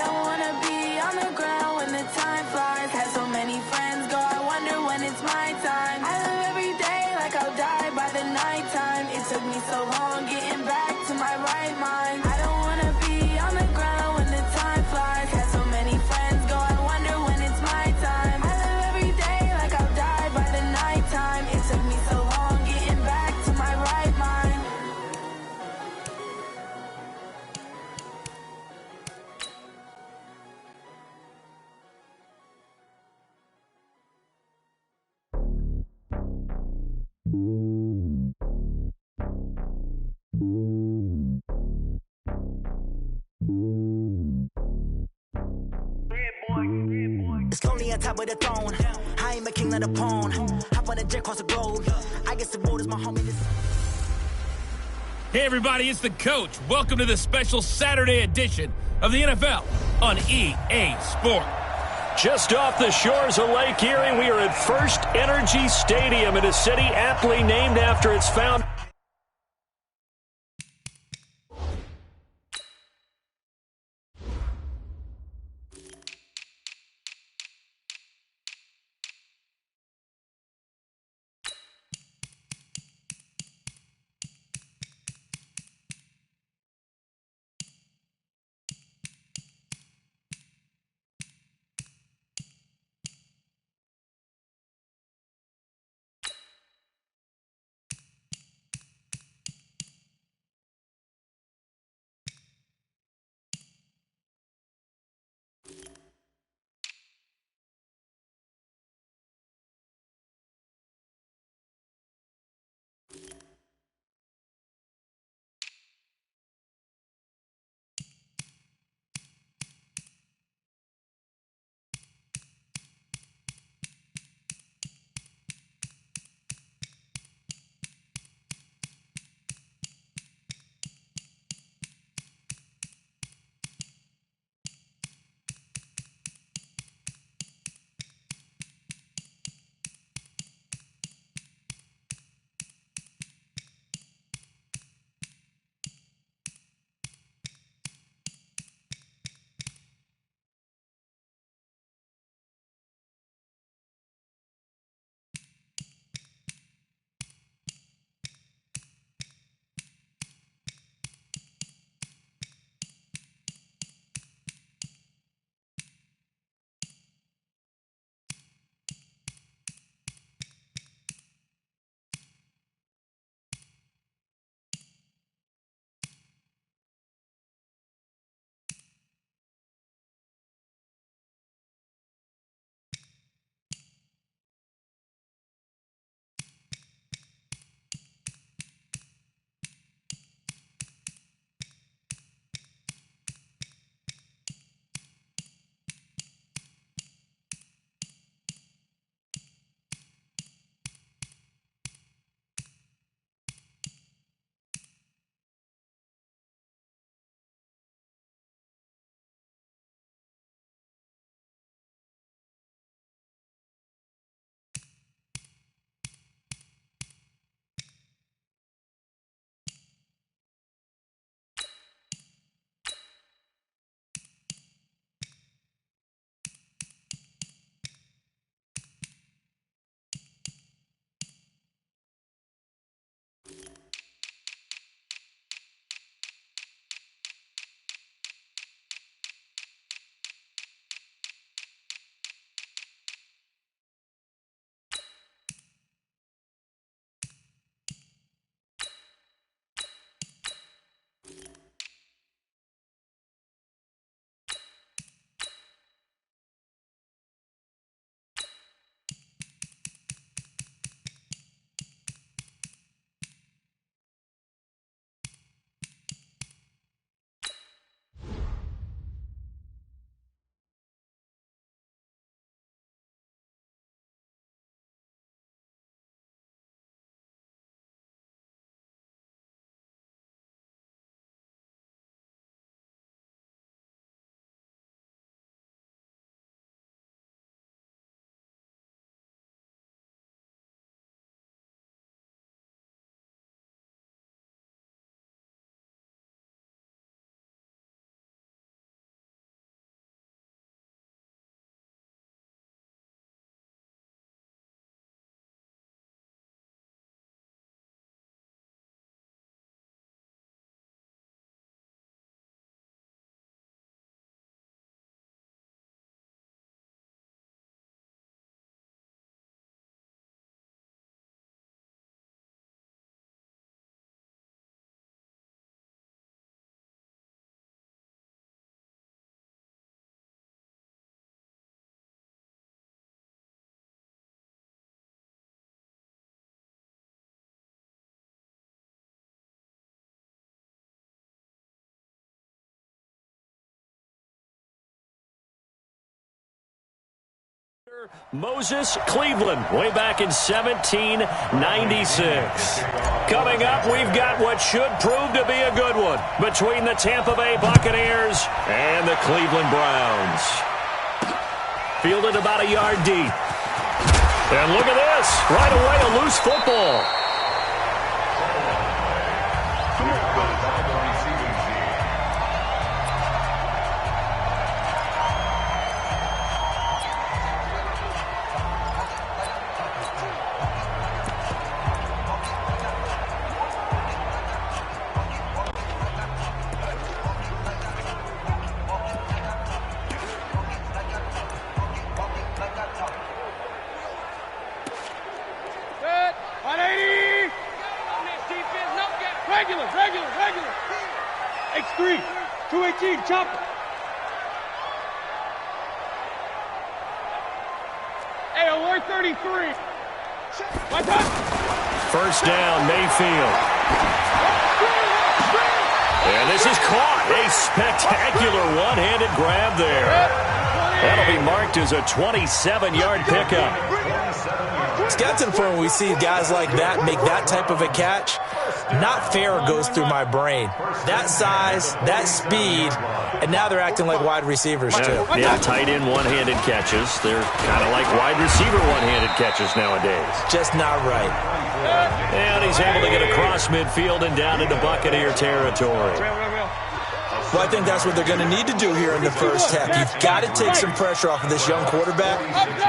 don't wanna be on the ground when the time flies. Had so many friends go, I wonder when it's my time. I live every day like I'll die by the nighttime. It took me so long getting back to my right mind. I don't wanna be on the ground when the time flies. Had so many friends go, I wonder when it's my time. I live every day like I'll die by the nighttime. It took me so long getting back to my right mind. It's lonely on top of the throne. I am a king of the pawn. Hop on a jet across the globe. I guess the road is my home in this. Hey, everybody, it's the coach. Welcome to the special Saturday edition of the NFL on EA Sport. Just off the shores of Lake Erie, we are at First Energy Stadium in a city aptly named after its founder. Moses, Cleveland, way back in 1796. Coming up, we've got what should prove to be a good one between the Tampa Bay Buccaneers and the Cleveland Browns. Fielded about a yard deep. And look at this, right away a loose football. Regular. X3, 218, chopper. Hey, alert 33. One time. First down, Mayfield. And this is caught. A spectacular one-handed grab there. That'll be marked as a 27-yard pickup. It's got to the point where we see guys like that make that type of a catch. Not fair goes through my brain. That size, that speed, and now they're acting like wide receivers too. Yeah, tight end one-handed catches. They're kind of like wide receiver one-handed catches nowadays. Just not right. And he's able to get across midfield and down into Buccaneer territory. Well, I think that's what they're going to need to do here in the first half. You've got to take some pressure off of this young quarterback,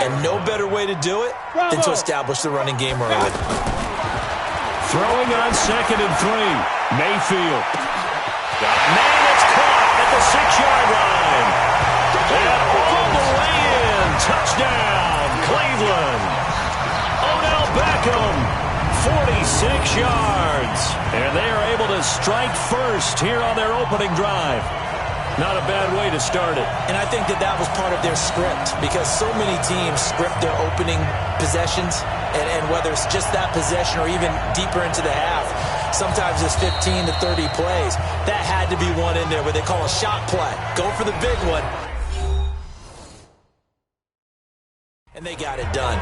and no better way to do it than to establish the running game early. Throwing on 2nd and 3. Mayfield. Man, it's caught at the 6-yard line. And all the way in. Touchdown, Cleveland. Odell Beckham, 46 yards. And they are able to strike first here on their opening drive. Not a bad way to start it. And I think that was part of their script, because so many teams script their opening possessions, and whether it's just that possession or even deeper into the half, sometimes it's 15 to 30 plays. That had to be one in there where they call a shot play. Go for the big one. And they got it done.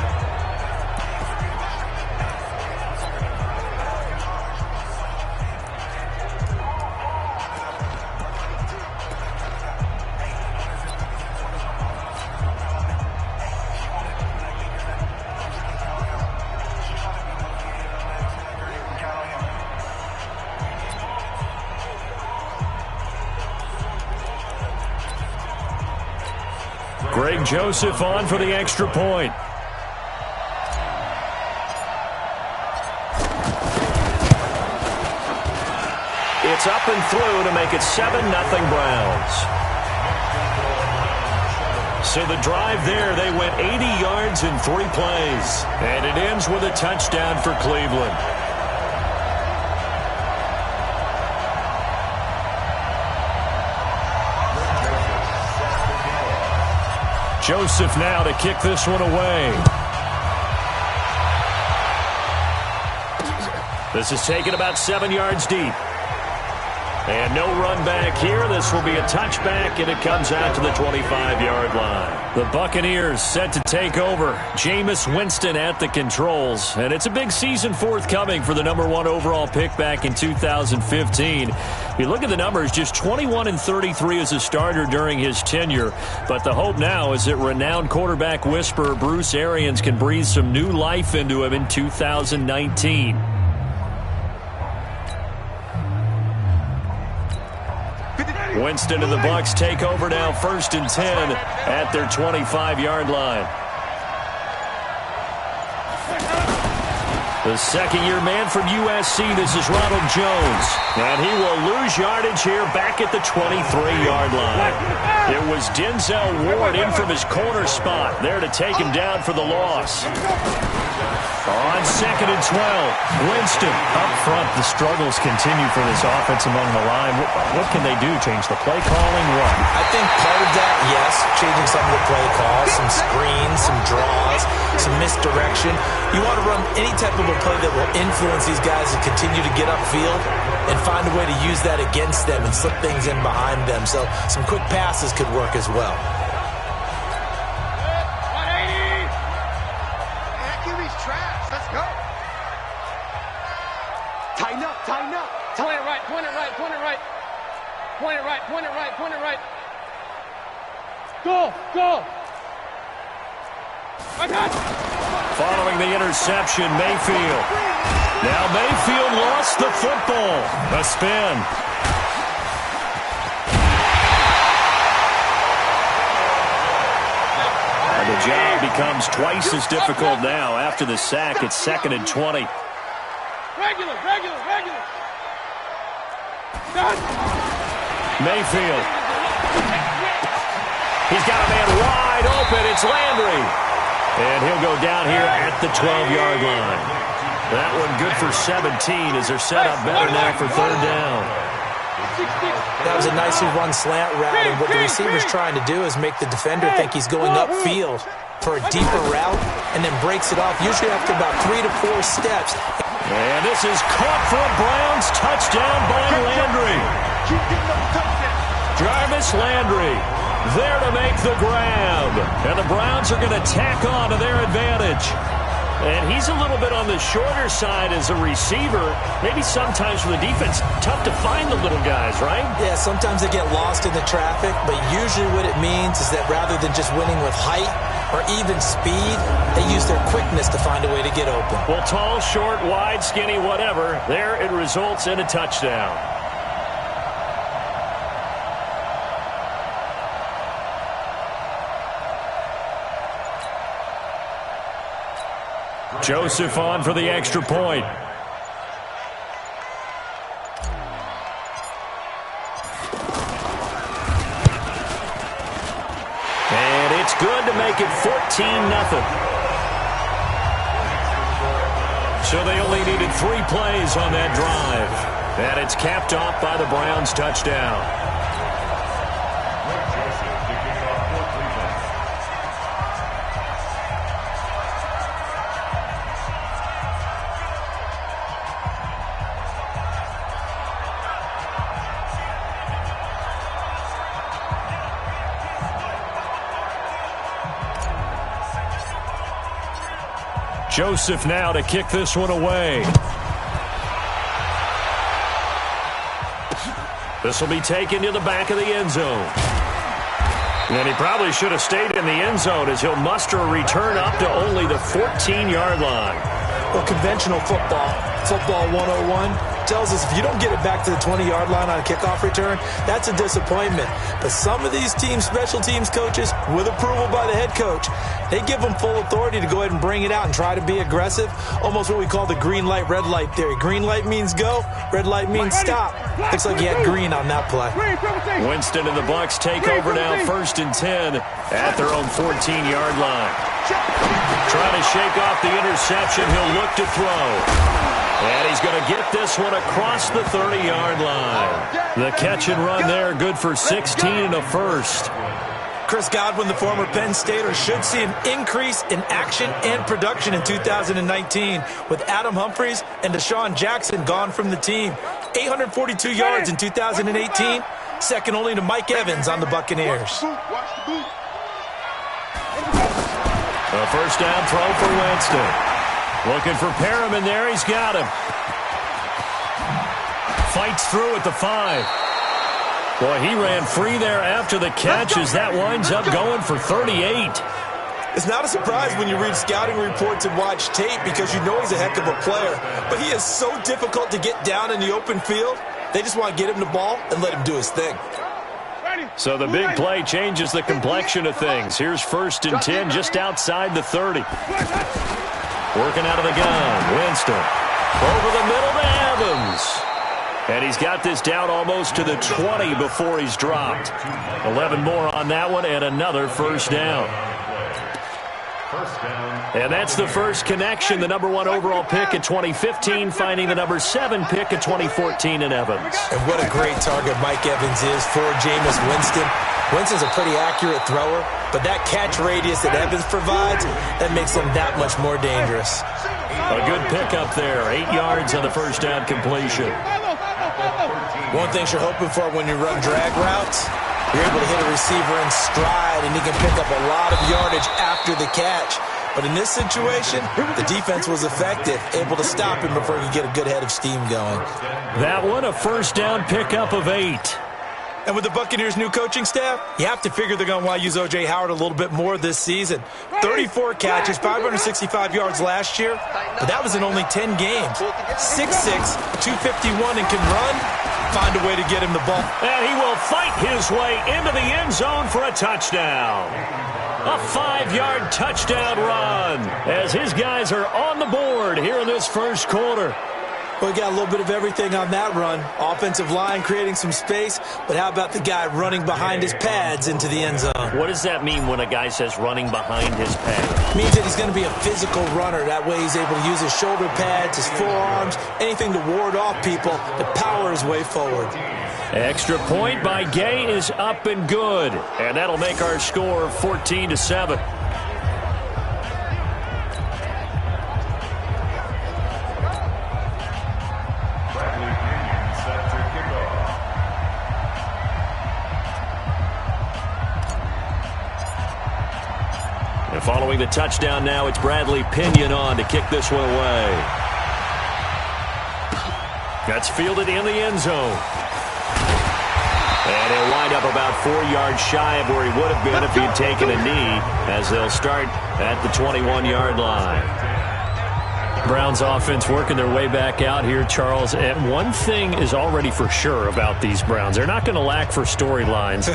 Greg Joseph on for the extra point. It's up and through to make it 7-0 Browns. So the drive there, they went 80 yards in 3 plays. And it ends with a touchdown for Cleveland. Joseph now to kick this one away. This is taken about 7 yards deep. And no run back here. This will be a touchback, and it comes out to the 25-yard line. The Buccaneers set to take over. Jameis Winston at the controls. And it's a big season forthcoming for the #1 overall pick back in 2015. You look at the numbers, just 21-33 as a starter during his tenure. But the hope now is that renowned quarterback whisperer Bruce Arians can breathe some new life into him in 2019. Winston and the Bucs take over now, 1st and 10 at their 25-yard line. The second-year man from USC, this is Ronald Jones. And he will lose yardage here back at the 23-yard line. It was Denzel Ward in from his corner spot there to take him down for the loss. On 2nd and 12, Winston up front. The struggles continue for this offense among the line. What can they do? Change the play calling? What? I think part of that, yes, changing some of the play calls, some screens, some draws, some misdirection. You want to run any type of a play that will influence these guys to continue to get upfield and find a way to use that against them and slip things in behind them. So some quick passes could work as well. Point it right, point it right, point it right. Point it right, point it right, point it right. Go, go. Following the interception, Mayfield. Now Mayfield lost the football. A spin. And the job becomes twice as difficult now. After the sack, it's 2nd and 20. Regular. Mayfield. He's got a man wide open. It's Landry. And he'll go down here at the 12-yard line. That one good for 17 as they're set up better now for 3rd down. That was a nicely run slant route, and what the receiver's trying to do is make the defender think he's going upfield for a deeper route and then breaks it off, usually after about 3 to 4 steps. And this is caught for a Browns touchdown by Landry. Jarvis Landry there to make the grab. And the Browns are going to tack on to their advantage. And he's a little bit on the shorter side as a receiver. Maybe sometimes for the defense, tough to find the little guys, right? Yeah, sometimes they get lost in the traffic, but usually what it means is that rather than just winning with height or even speed, they use their quickness to find a way to get open. Well, tall, short, wide, skinny, whatever, there it results in a touchdown. Joseph on for the extra point. And it's good to make it 14-0. So they only needed 3 plays on that drive. And it's capped off by the Browns' touchdown. Joseph now to kick this one away. This will be taken to the back of the end zone. And he probably should have stayed in the end zone as he'll muster a return up to only the 14-yard line. Well, conventional football 101, tells us if you don't get it back to the 20-yard line on a kickoff return, that's a disappointment. But some of these teams, special teams coaches, with approval by the head coach, they give them full authority to go ahead and bring it out and try to be aggressive. Almost what we call the green light, red light theory. Green light means go, red light means stop. Looks like he had green on that play. Winston and the Bucs take over now, 1st and 10 at their own 14-yard line. Trying to shake off the interception, he'll look to throw. And he's going to get this one across the 30-yard line. The catch and run there, good for 16 and a first. Chris Godwin, the former Penn Stater, should see an increase in action and production in 2019 with Adam Humphries and Deshaun Jackson gone from the team. 842 yards in 2018, second only to Mike Evans on the Buccaneers. A first down throw for Winston. Looking for Perriman there. He's got him. Fights through at the 5. Boy, he ran free there after the catch as that winds up going for 38. It's not a surprise when you read scouting reports and watch tape because you know he's a heck of a player. But he is so difficult to get down in the open field. They just want to get him the ball and let him do his thing. So the big play changes the complexion of things. Here's 1st and 10 just outside the 30. Working out of the gun, Winston. Over the middle to Evans. And he's got this down almost to the 20 before he's dropped. 11 more on that one and another first down. And that's the first connection. The #1 overall pick in 2015 finding the #7 pick in 2014 in Evans. And what a great target Mike Evans is for Jameis Winston. Winston's a pretty accurate thrower, but that catch radius that Evans provides, that makes him that much more dangerous. A good pickup there. 8 yards on the first down completion. One thing you're hoping for when you run drag routes, you're able to hit a receiver in stride, and he can pick up a lot of yardage after the catch. But in this situation, the defense was effective, able to stop him before he could get a good head of steam going. That one, a first down pickup of 8. And with the Buccaneers' new coaching staff, you have to figure they're going to want to use O.J. Howard a little bit more this season. 34 catches, 565 yards last year, but that was in only 10 games. 6'6", 251, and can run. Find a way to get him the ball. And he will fight his way into the end zone for a touchdown. A 5-yard touchdown run as his guys are on the board here in this first quarter. We got a little bit of everything on that run. Offensive line creating some space, but how about the guy running behind his pads into the end zone? What does that mean when a guy says running behind his pads? It means that he's going to be a physical runner. That way he's able to use his shoulder pads, his forearms, anything to ward off people to power his way forward. Extra point by Gay is up and good. And that'll make our score 14-7. And following the touchdown now, it's Bradley Pinion on to kick this one away. That's fielded in the end zone. And he'll wind up about 4 yards shy of where he would have been if he'd taken a knee, as they'll start at the 21-yard line. Browns offense working their way back out here, Charles. And one thing is already for sure about these Browns. They're not going to lack for storylines.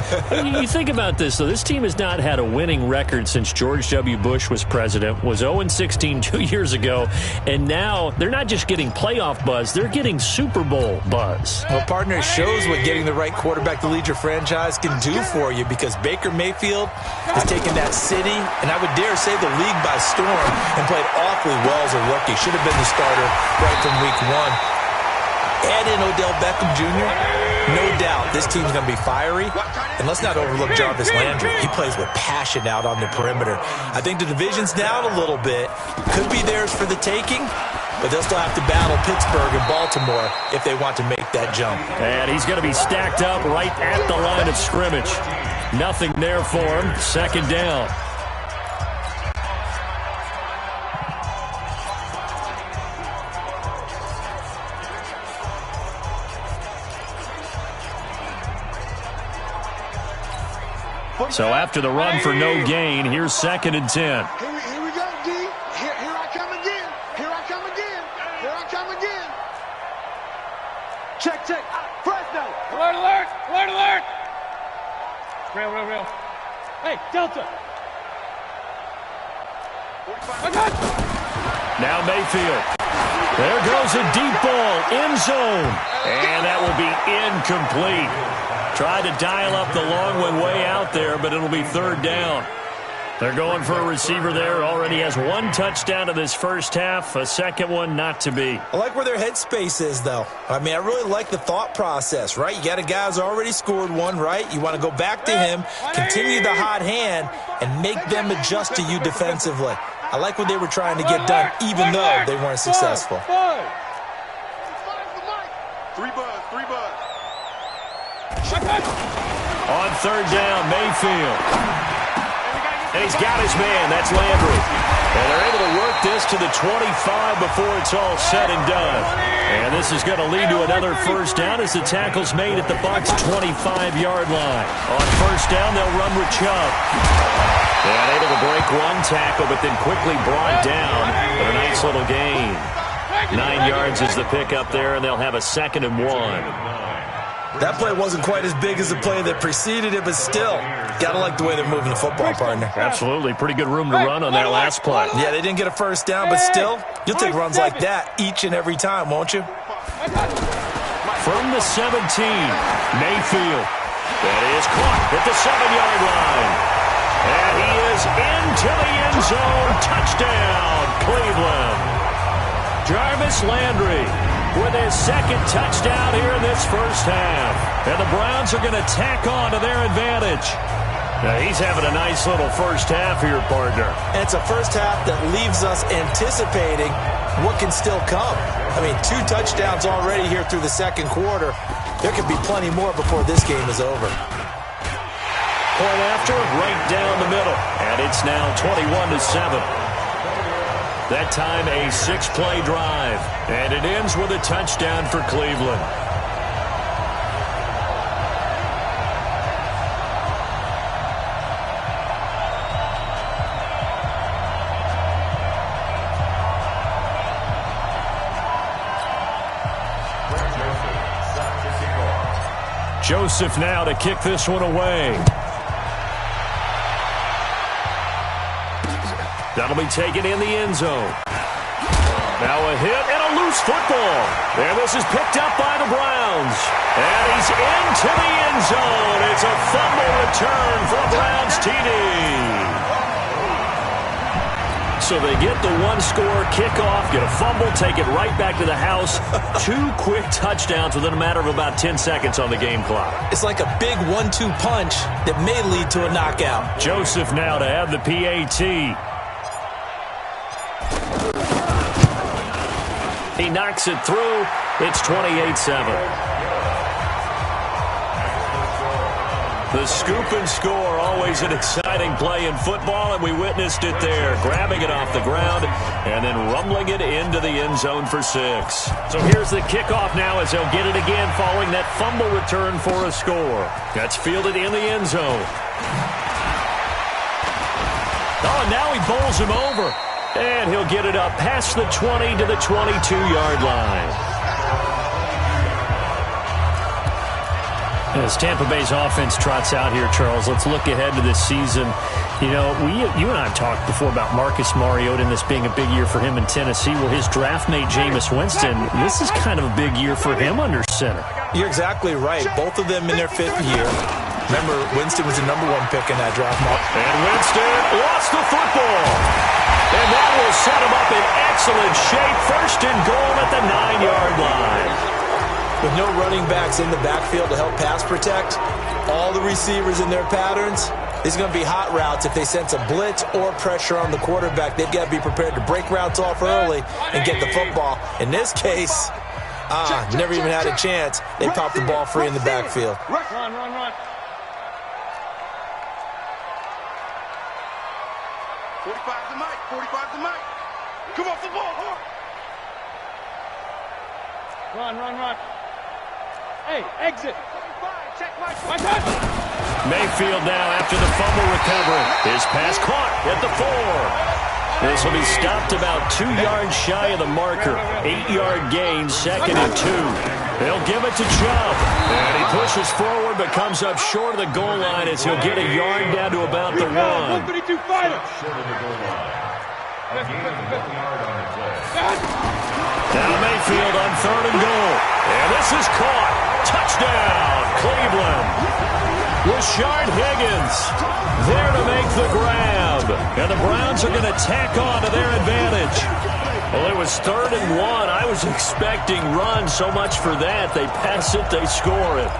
You think about this, though. This team has not had a winning record since George W. Bush was president, was 0-16 2 years ago, and now they're not just getting playoff buzz, they're getting Super Bowl buzz. Well, partner, it shows what getting the right quarterback to lead your franchise can do for you, because Baker Mayfield has taken that city, and I would dare say the league, by storm, and played awfully well as a rookie. Should have been the starter right from week 1. Add in Odell Beckham Jr., no doubt this team's going to be fiery. And let's not overlook Jarvis Landry. He plays with passion out on the perimeter. I think the division's down a little bit. Could be theirs for the taking, but they'll still have to battle Pittsburgh and Baltimore if they want to make that jump. And he's going to be stacked up right at the line of scrimmage. Nothing there for him. Second down. So after the run for no gain, here's 2nd and 10. Here we go, D. Here I come again. Here I come again. Here I come again. Check. Fresno. Alert, alert. Alert, alert. Real. Hey, Delta. Now Mayfield. There goes a deep ball, end zone. And that will be incomplete. Tried to dial up the long one way out there, but it'll be 3rd down. They're going for a receiver there. Already has 1 touchdown in this first half. A second one not to be. I like where their headspace is, though. I mean, I really like the thought process, right? You got a guy who's already scored 1, right? You want to go back to him, continue the hot hand, and make them adjust to you defensively. I like what they were trying to get done, even though they weren't successful. 3 buzz. On 3rd down, Mayfield. And he's got his man. That's Landry. And they're able to work this to the 25 before it's all said and done. And this is going to lead to another first down as the tackle's made at the Bucs' 25-yard line. On 1st down, they'll run with Chubb. And able to break 1 tackle, but then quickly brought down for a nice little gain. 9 yards is the pickup there, and they'll have a 2nd and 1. That play wasn't quite as big as the play that preceded it, but still, gotta like the way they're moving the football, partner. Absolutely. Pretty good room to run on that last play. Yeah, they didn't get a first down, but still, you'll take runs like that each and every time, won't you? From the 17, Mayfield. That is caught at the 7-yard line. And he is into the end zone. Touchdown, Cleveland. Jarvis Landry with his 2nd touchdown here in this first half. And the Browns are going to tack on to their advantage. Now, he's having a nice little first half here, partner. And it's a first half that leaves us anticipating what can still come. I mean, 2 touchdowns already here through the 2nd quarter. There could be plenty more before this game is over. Point after, right down the middle. And it's now 21-7. That time a 6-play drive. And it ends with a touchdown for Cleveland. Joseph now to kick this one away. That'll be taken in the end zone. Now a hit and a loose football. And this is picked up by the Browns. And he's into the end zone. It's a fumble return for a Browns TD. So they get the one-score kickoff, get a fumble, take it right back to the house. 2 quick touchdowns within a matter of about 10 seconds on the game clock. It's like a big 1-2 punch that may lead to a knockout. Joseph now to have the PAT. He knocks it through. It's 28-7. The scoop and score, always an exciting play in football, and we witnessed it there, grabbing it off the ground and then rumbling it into the end zone for 6. So here's the kickoff now as they'll get it again following that fumble return for a score. That's fielded in the end zone. Oh, and now he bowls him over, and he'll get it up past the 20 to the 22-yard line. As Tampa Bay's offense trots out here, Charles, let's look ahead to this season. You know, you and I have talked before about Marcus Mariota and this being a big year for him in Tennessee. Well, his draft mate, Jameis Winston, this is kind of a big year for him under center. You're exactly right. Both of them in their 5th year. Remember, Winston was the #1 pick in that draft. And Winston lost the football. And that will set him up in excellent shape. 1st and goal at the 9-yard line. With no running backs in the backfield to help pass protect, all the receivers in their patterns, these are going to be hot routes. If they sense a blitz or pressure on the quarterback, they've got to be prepared to break routes off early and get the football. In this case, never even had a chance. They popped the ball free in the backfield. Run. 45 to Mike. 45 to Mike. Come off the ball. Run. Hey, exit. Check Mike. Mayfield now after the fumble recovery. His pass caught at the 4. This will be stopped about 2 yards shy of the marker. 8-yard gain, 2nd and 2. They'll give it to Chubb. And he pushes forward but comes up short of the goal line as he'll get a yard down to about the 1. 132 fighter. Now Mayfield on 3rd and goal. And this is caught. Touchdown, Cleveland. Rashard Higgins there to make the grab. And the Browns are going to tack on to their advantage. Well, it was 3rd and 1. I was expecting run, so much for that. They pass it, they score it.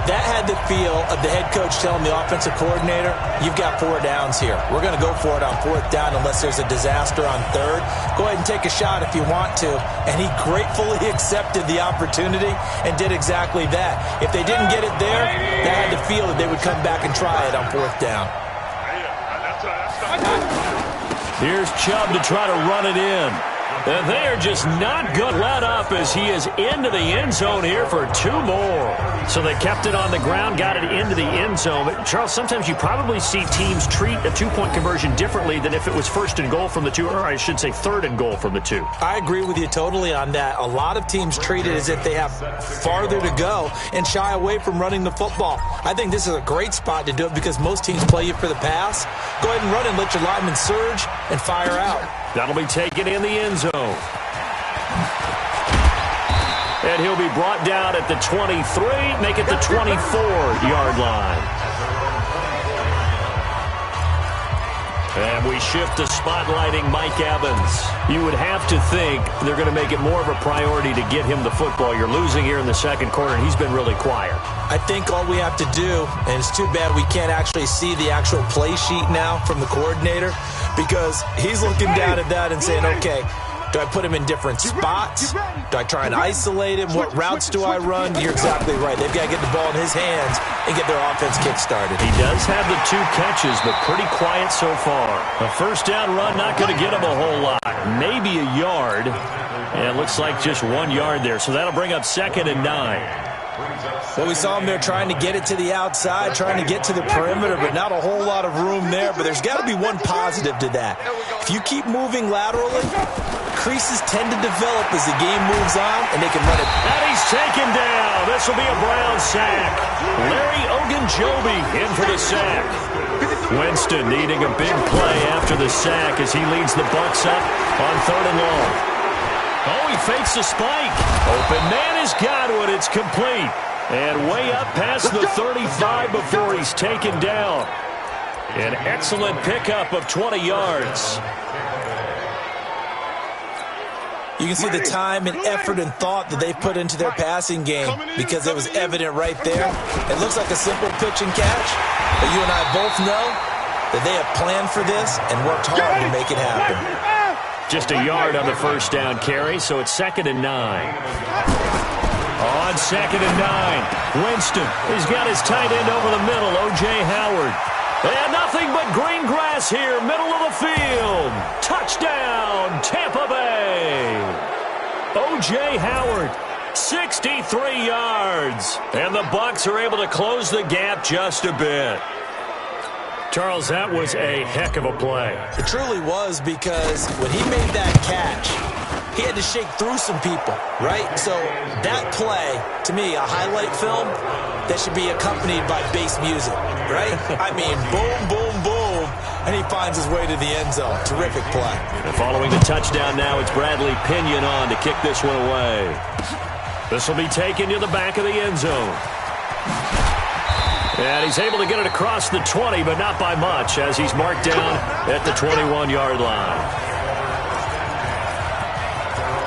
That had the feel of the head coach telling the offensive coordinator, you've got 4 downs here. We're going to go for it on 4th down unless there's a disaster on 3rd. Go ahead and take a shot if you want to. And he gratefully accepted the opportunity and did exactly that. If they didn't get it there, they had the feel that they would come back and try it on 4th down. Here's Chubb to try to run it in. And they are just not going to let up as he is into the end zone here for 2 more. So they kept it on the ground, got it into the end zone. But, Charles, sometimes you probably see teams treat a 2-point conversion differently than if it was 1st and goal from the 2, or I should say 3rd and goal from the 2. I agree with you totally on that. A lot of teams treat it as if they have farther to go and shy away from running the football. I think this is a great spot to do it because most teams play you for the pass. Go ahead and run and let your linemen surge and fire out. That'll be taken in the end zone. And he'll be brought down at the 23, make it the 24-yard line. And we shift to spotlighting Mike Evans. You would have to think they're going to make it more of a priority to get him the football. You're losing here in the 2nd quarter, and he's been really quiet. I think all we have to do, and it's too bad we can't actually see the actual play sheet now from the coordinator, because he's looking down at that and saying, okay, Do I put him in different spots? Do I try and isolate him? What routes do I run? You're exactly right. They've got to get the ball in his hands and get their offense kick-started. He does have the 2 catches, but pretty quiet so far. A first down run, not going to get him a whole lot. Maybe a yard. And it looks like just 1 yard there. So that'll bring up 2nd and 9. Well, we saw him there trying to get it to the outside, trying to get to the perimeter, but not a whole lot of room there. But there's got to be one positive to that. If you keep moving laterally, creases tend to develop as the game moves on, and they can run it. And he's taken down. This will be a Brown sack. Larry Ogunjobi in for the sack. Winston needing a big play after the sack as he leads the Bucs up on 3rd and long. Oh, he fakes the spike. Open man has got it. It's complete. And way up past the 35 before he's taken down. An excellent pickup of 20 yards. You can see the time and effort and thought that they put into their passing game because it was evident right there. It looks like a simple pitch and catch, but you and I both know that they have planned for this and worked hard to make it happen. Just a yard on the first down carry, so it's 2nd and 9. On 2nd and 9, Winston. He's got his tight end over the middle, O.J. Howard. And nothing but green grass here, middle of the field. Touchdown, Tampa Bay. O.J. Howard, 63 yards. And the Bucs are able to close the gap just a bit. Charles, that was a heck of a play. It truly was, because when he made that catch, he had to shake through some people, right? So that play, to me, a highlight film that should be accompanied by bass music, right? I mean, boom, boom, boom, and he finds his way to the end zone. Terrific play. And following the touchdown now, it's Bradley Pinion on to kick this one away. This will be taken to the back of the end zone. And he's able to get it across the 20, but not by much, as he's marked down at the 21-yard line.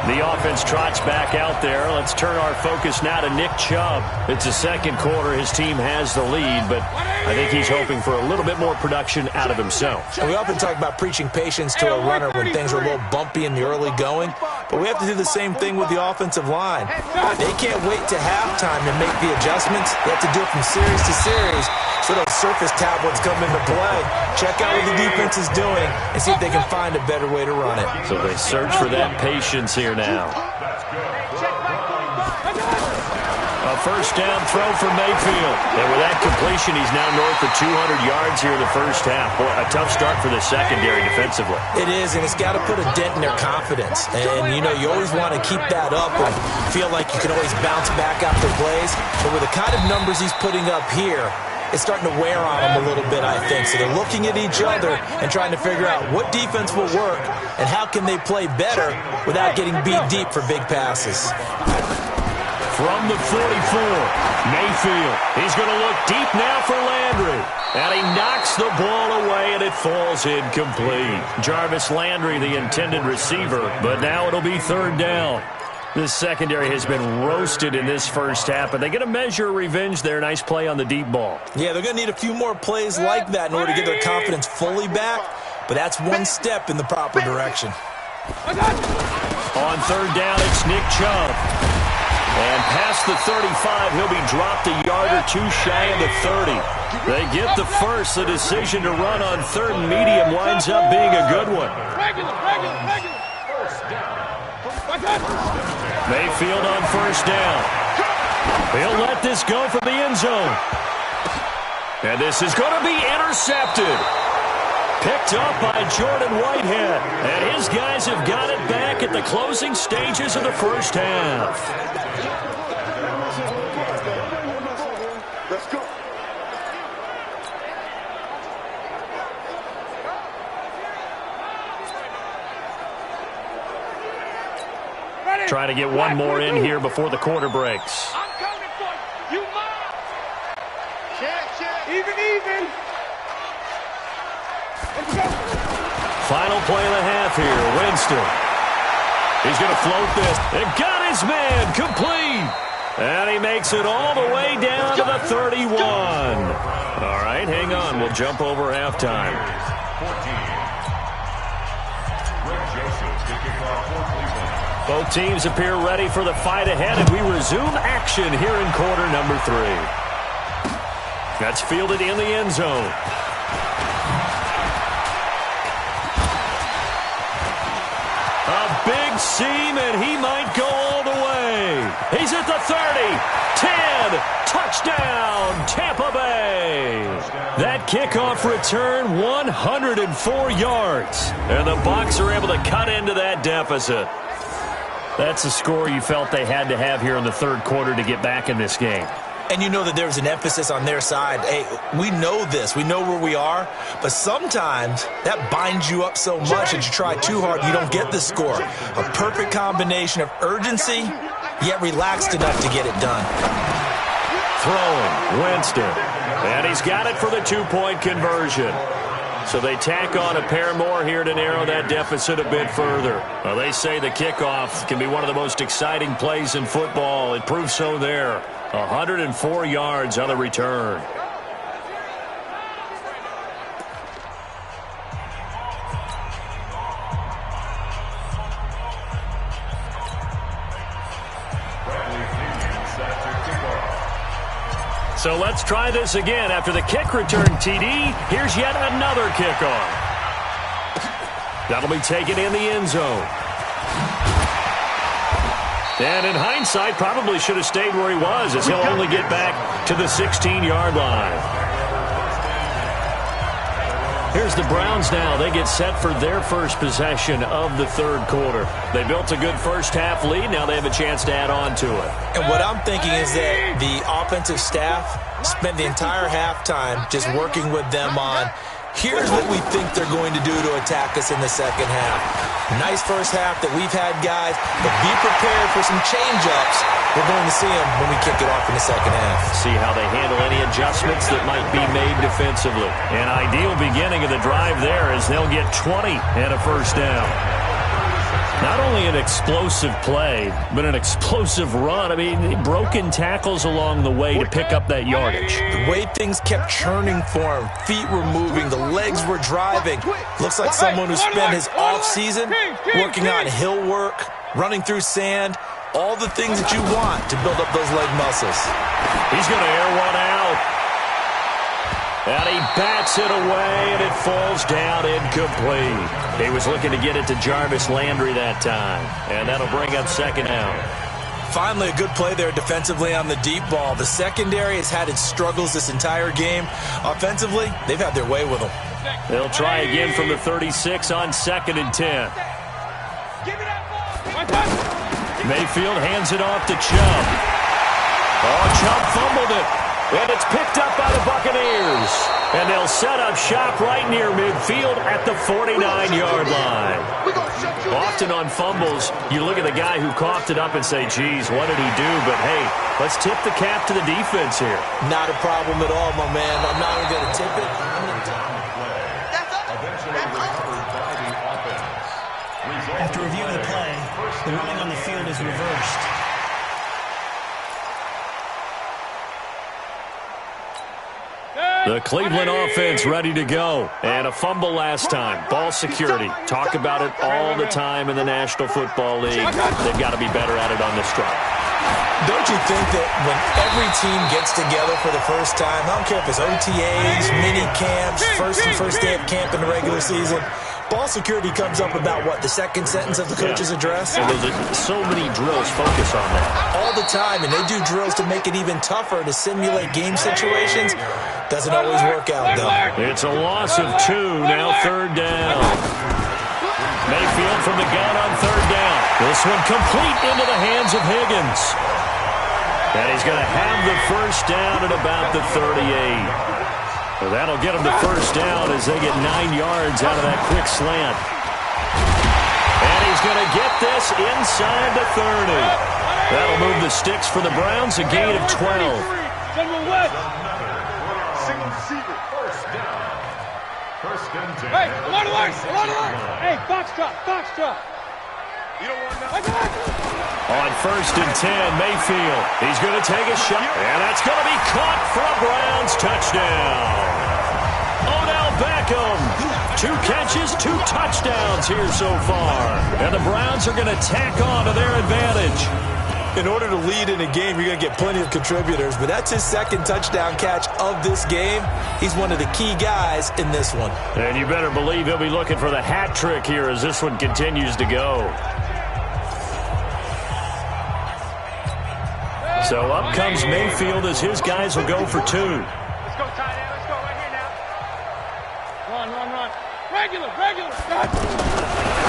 The offense trots back out there. Let's turn our focus now to Nick Chubb. It's the second quarter. His team has the lead, but I think he's hoping for a little bit more production out of himself. And we often talk about preaching patience to a runner when things are a little bumpy in the early going, but we have to do the same thing with the offensive line. They can't wait to halftime to make the adjustments. They have to do it from series to series, so those surface tablets come into play. Check out what the defense is doing and see if they can find a better way to run it. So they search for that patience here now. A first down throw for Mayfield. And with that completion, he's now north of 200 yards here in the first half. Boy, a tough start for the secondary defensively. It is, and it's got to put a dent in their confidence. And, you know, you always want to keep that up and feel like you can always bounce back after plays. But with the kind of numbers he's putting up here, it's starting to wear on them a little bit, I think. So they're looking at each other and trying to figure out what defense will work and how can they play better without getting beat deep for big passes. From the 44, Mayfield. He's going to look deep now for Landry. And he knocks the ball away, and it falls incomplete. Jarvis Landry, the intended receiver, but now it'll be 3rd down. This secondary has been roasted in this first half, but they get a measure of revenge there. Nice play on the deep ball. Yeah, they're going to need a few more plays like that in order to get their confidence fully back, but that's one step in the proper direction. On 3rd down, it's Nick Chubb. And past the 35, he'll be dropped a yard or two shy of the 30. They get the first. The decision to run on 3rd and medium winds up being a good one. Mayfield on 1st down. He'll let this go from the end zone. And this is going to be intercepted. Picked up by Jordan Whitehead. And his guys have got it back at the closing stages of the first half. Let's go. Trying to get one more in here before the quarter breaks. I'm coming for you. You mine. Check. Even. Let's go. Final play of the half here. Winston. He's going to float this. And got his man complete. And he makes it all the way down to the 31. All right, hang on. We'll jump over halftime. Both teams appear ready for the fight ahead, and we resume action here in quarter number 3. That's fielded in the end zone. A big seam, and he might go all the way. He's at the 30, 10, touchdown, Tampa Bay. That kickoff return, 104 yards. And the Bucs are able to cut into that deficit. That's a score you felt they had to have here in the third quarter to get back in this game. And you know that there was an emphasis on their side. Hey, we know this. We know where we are. But sometimes that binds you up so much that you try too hard, you don't get the score. A perfect combination of urgency, yet relaxed enough to get it done. Throwing, Winston. And he's got it for the 2-point conversion. So they tack on a pair more here to narrow that deficit a bit further. Well, they say the kickoff can be one of the most exciting plays in football. It proves so there. 104 yards on the return. So let's try this again. After the kick return, TD, here's yet another kickoff. That'll be taken in the end zone. And in hindsight, probably should have stayed where he was, as he'll only get back to the 16-yard line. Here's the Browns now. They get set for their first possession of the third quarter. They built a good first-half lead. Now they have a chance to add on to it. And what I'm thinking is that the offensive staff spent the entire halftime just working with them on, here's what we think they're going to do to attack us in the second half. Nice first half that we've had, guys, but be prepared for some change-ups. We're going to see them when we kick it off in the second half. See how they handle any adjustments that might be made defensively. An ideal beginning of the drive there as they'll get 20 and a first down. Not only an explosive play, but an explosive run. I mean, broken tackles along the way to pick up that yardage. The way things kept churning for him, feet were moving, the legs were driving. Looks like someone who spent his off-season working on hill work, running through sand, all the things that you want to build up those leg muscles. He's going to air one out. And he bats it away, and it falls down incomplete. He was looking to get it to Jarvis Landry that time, and that'll bring up second down. Finally, a good play there defensively on the deep ball. The secondary has had its struggles this entire game. Offensively, they've had their way with them. They'll try again from the 36 on 2nd and 10. Mayfield hands it off to Chubb. Oh, Chubb fumbled it. And it's picked up by the Buccaneers. And they'll set up shop right near midfield at the 49-yard line. Often on fumbles, you look at the guy who coughed it up and say, geez, what did he do? But, hey, let's tip the cap to the defense here. Not a problem at all, my man. I'm not even going to tip it. After review of the play, the ruling on the field is reversed. The Cleveland offense ready to go. And a fumble last time. Ball security. Talk about it all the time in the National Football League. They've got to be better at it on this drive. Don't you think that when every team gets together for the first time, I don't care if it's OTAs, mini camps, first day of camp in the regular season, ball security comes up about, what, the second sentence of the coach's address? And so many drills focus on that. All the time, and they do drills to make it even tougher to simulate game situations. Doesn't always work out, though. It's a loss of 2, now third down. Mayfield from the gun on third down. This one complete into the hands of Higgins. And he's going to have the first down at about the 38. Well, that'll get him the first down as they get 9 yards out of that quick slant. And he's going to get this inside the 30. That'll move the sticks for the Browns, a gain of 12. Hey, along the line. Hey, box drop. You don't want that. On 1st and 10, Mayfield. He's going to take a shot. And that's going to be caught for a Browns touchdown. Odell Beckham 2 catches, 2 touchdowns here so far. And the Browns are going to tack on to their advantage. In order to lead in a game, you're going to get plenty of contributors, but that's his second touchdown catch of this game. He's one of the key guys in this one. And you better believe he'll be looking for the hat trick here as this one continues to go. So up comes Mayfield as his guys will go for 2. Let's go, tight end. Let's go right here now. Run. Regular.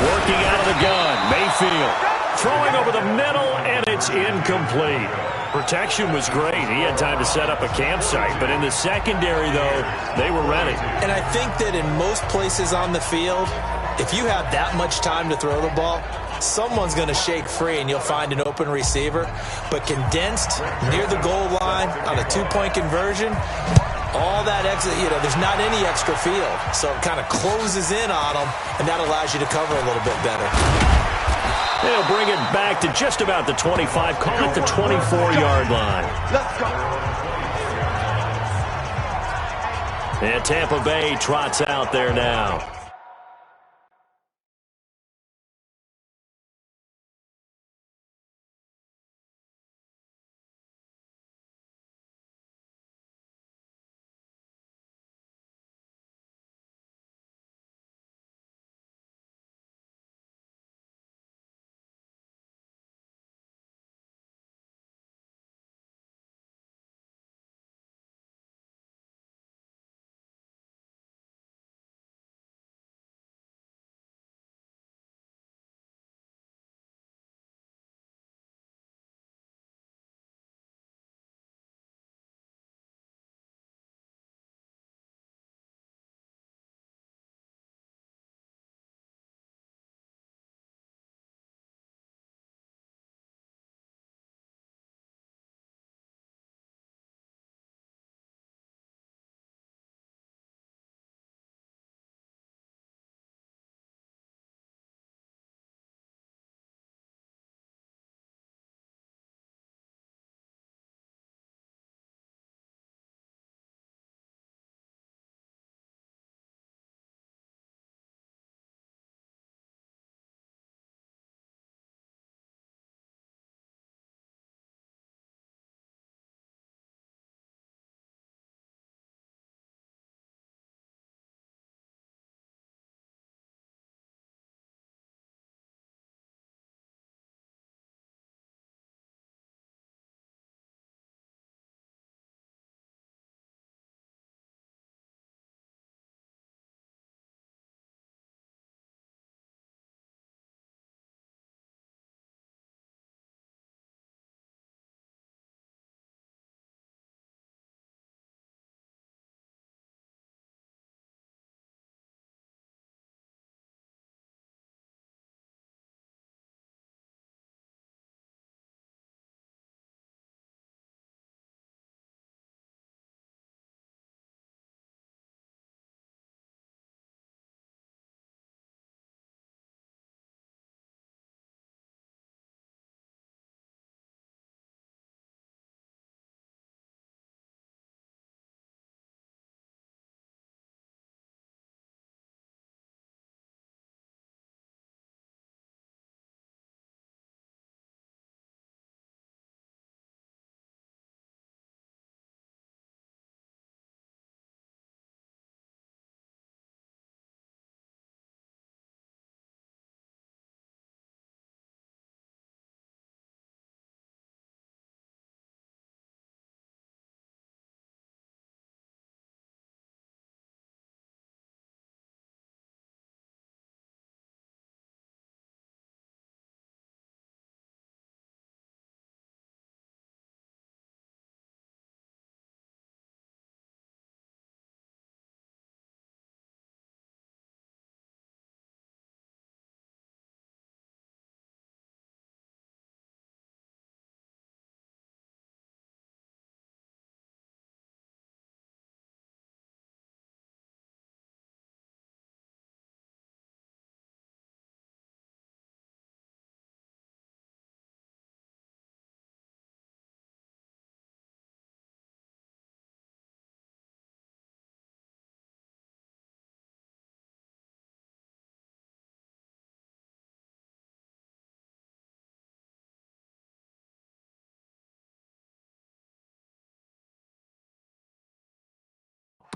Working out of the gun, Mayfield. Throwing over the middle, and it's incomplete. Protection was great. He had time to set up a campsite. But in the secondary, though, they were ready. And I think that in most places on the field, if you have that much time to throw the ball, someone's going to shake free, and you'll find an open receiver. But condensed, near the goal line, on a 2-point conversion, all that extra, there's not any extra field. So it kind of closes in on them, and that allows you to cover a little bit better. They'll bring it back to just about the 25, call it the 24-yard line. Let's go. And Tampa Bay trots out there now.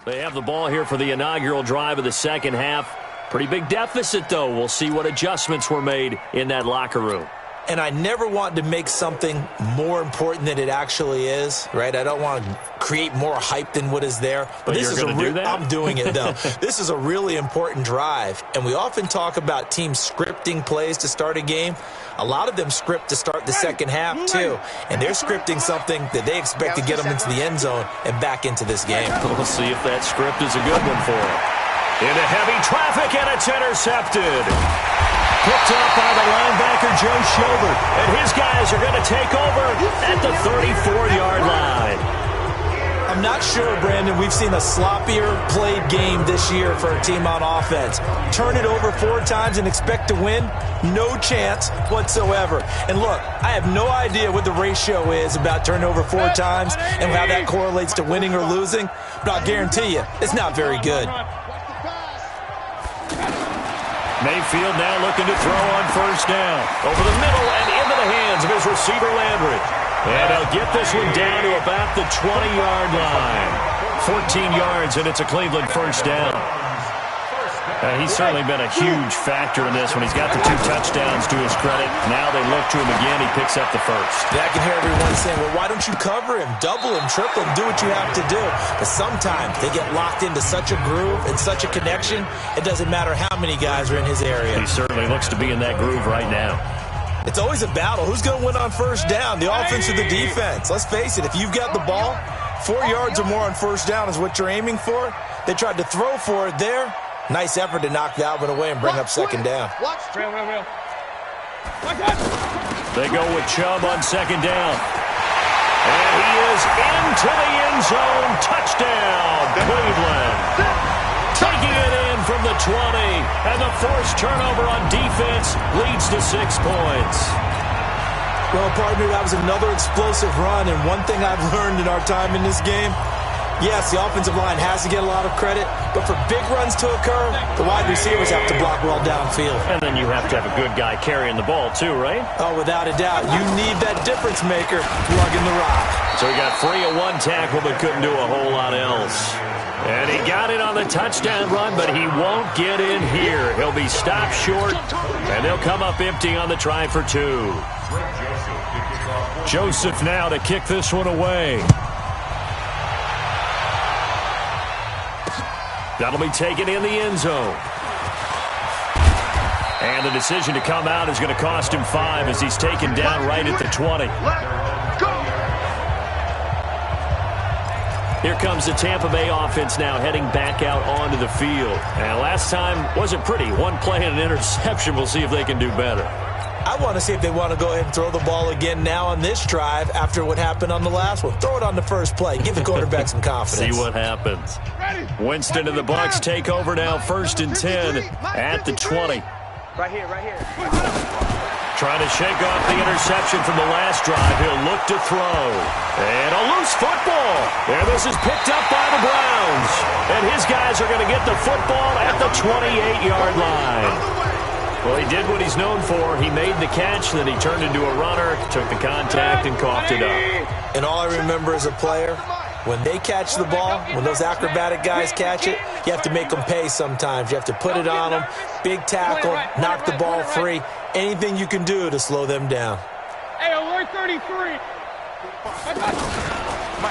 They have the ball here for the inaugural drive of the second half. Pretty big deficit, though. We'll see what adjustments were made in that locker room. And I never want to make something more important than it actually is, right? I don't want to create more hype than what is there. But this is do that? I'm doing it, though. This is a really important drive. And we often talk about teams scripting plays to start a game. A lot of them script to start the second half, too. And they're scripting something that they expect to get them into the end zone and back into this game. We'll see if that script is a good one for them. Into heavy traffic, and it's intercepted. Picked up by the linebacker, Joe Schobert. And his guys are going to take over at the 34-yard line. I'm not sure, Brandon, we've seen a sloppier played game this year for a team on offense. Turn it over 4 times and expect to win? No chance whatsoever. And look, I have no idea what the ratio is about turning over 4 times and how that correlates to winning or losing, but I'll guarantee you, it's not very good. Mayfield now looking to throw on first down. Over the middle and into the hands of his receiver, Landry. And he'll get this one down to about the 20-yard line. 14 yards, and it's a Cleveland first down. He's certainly been a huge factor in this when he's got the 2 touchdowns to his credit. Now they look to him again. He picks up the first. Yeah, I can hear everyone saying, well, why don't you cover him, double him, triple him, do what you have to do. But sometimes they get locked into such a groove and such a connection, it doesn't matter how many guys are in his area. He certainly looks to be in that groove right now. It's always a battle. Who's going to win on first down, the offense or the defense? Let's face it, if you've got the ball, 4 yards or more on first down is what you're aiming for. They tried to throw for it there. Nice effort to knock that one away and bring up second down. They go with Chubb on second down. And he is into the end zone. Touchdown, Cleveland. Taking it in from the 20. And the forced turnover on defense leads to 6 points. Well, partner, that was another explosive run. And one thing I've learned in our time in this game, yes, the offensive line has to get a lot of credit, but for big runs to occur, the wide receivers have to block well downfield. And then you have to have a good guy carrying the ball too, right? Oh, without a doubt. You need that difference maker lugging the rock. So he got free of 1 tackle, but couldn't do a whole lot else. And he got it on the touchdown run, but he won't get in here. He'll be stopped short, and they'll come up empty on the try for 2. Joseph now to kick this one away. That'll be taken in the end zone. And the decision to come out is going to cost him 5 as he's taken down right at the 20. Here comes the Tampa Bay offense now heading back out onto the field. And last time wasn't pretty. 1 play and an interception. We'll see if they can do better. I want to see if they want to go ahead and throw the ball again now on this drive after what happened on the last one. Throw it on the first play. Give the quarterback some confidence. See what happens. Winston and the Bucs take over now, 1st and 10 at the 20. Right here. Trying to shake off the interception from the last drive. He'll look to throw. And a loose football. And this is picked up by the Browns. And his guys are going to get the football at the 28-yard line. Well, he did what he's known for. He made the catch, then he turned into a runner, took the contact, and coughed it up. And all I remember as a player, when they catch the ball, when those acrobatic guys catch it, you have to make them pay sometimes. You have to put it on them, big tackle, knock the ball free, anything you can do to slow them down. Hey, alert 33.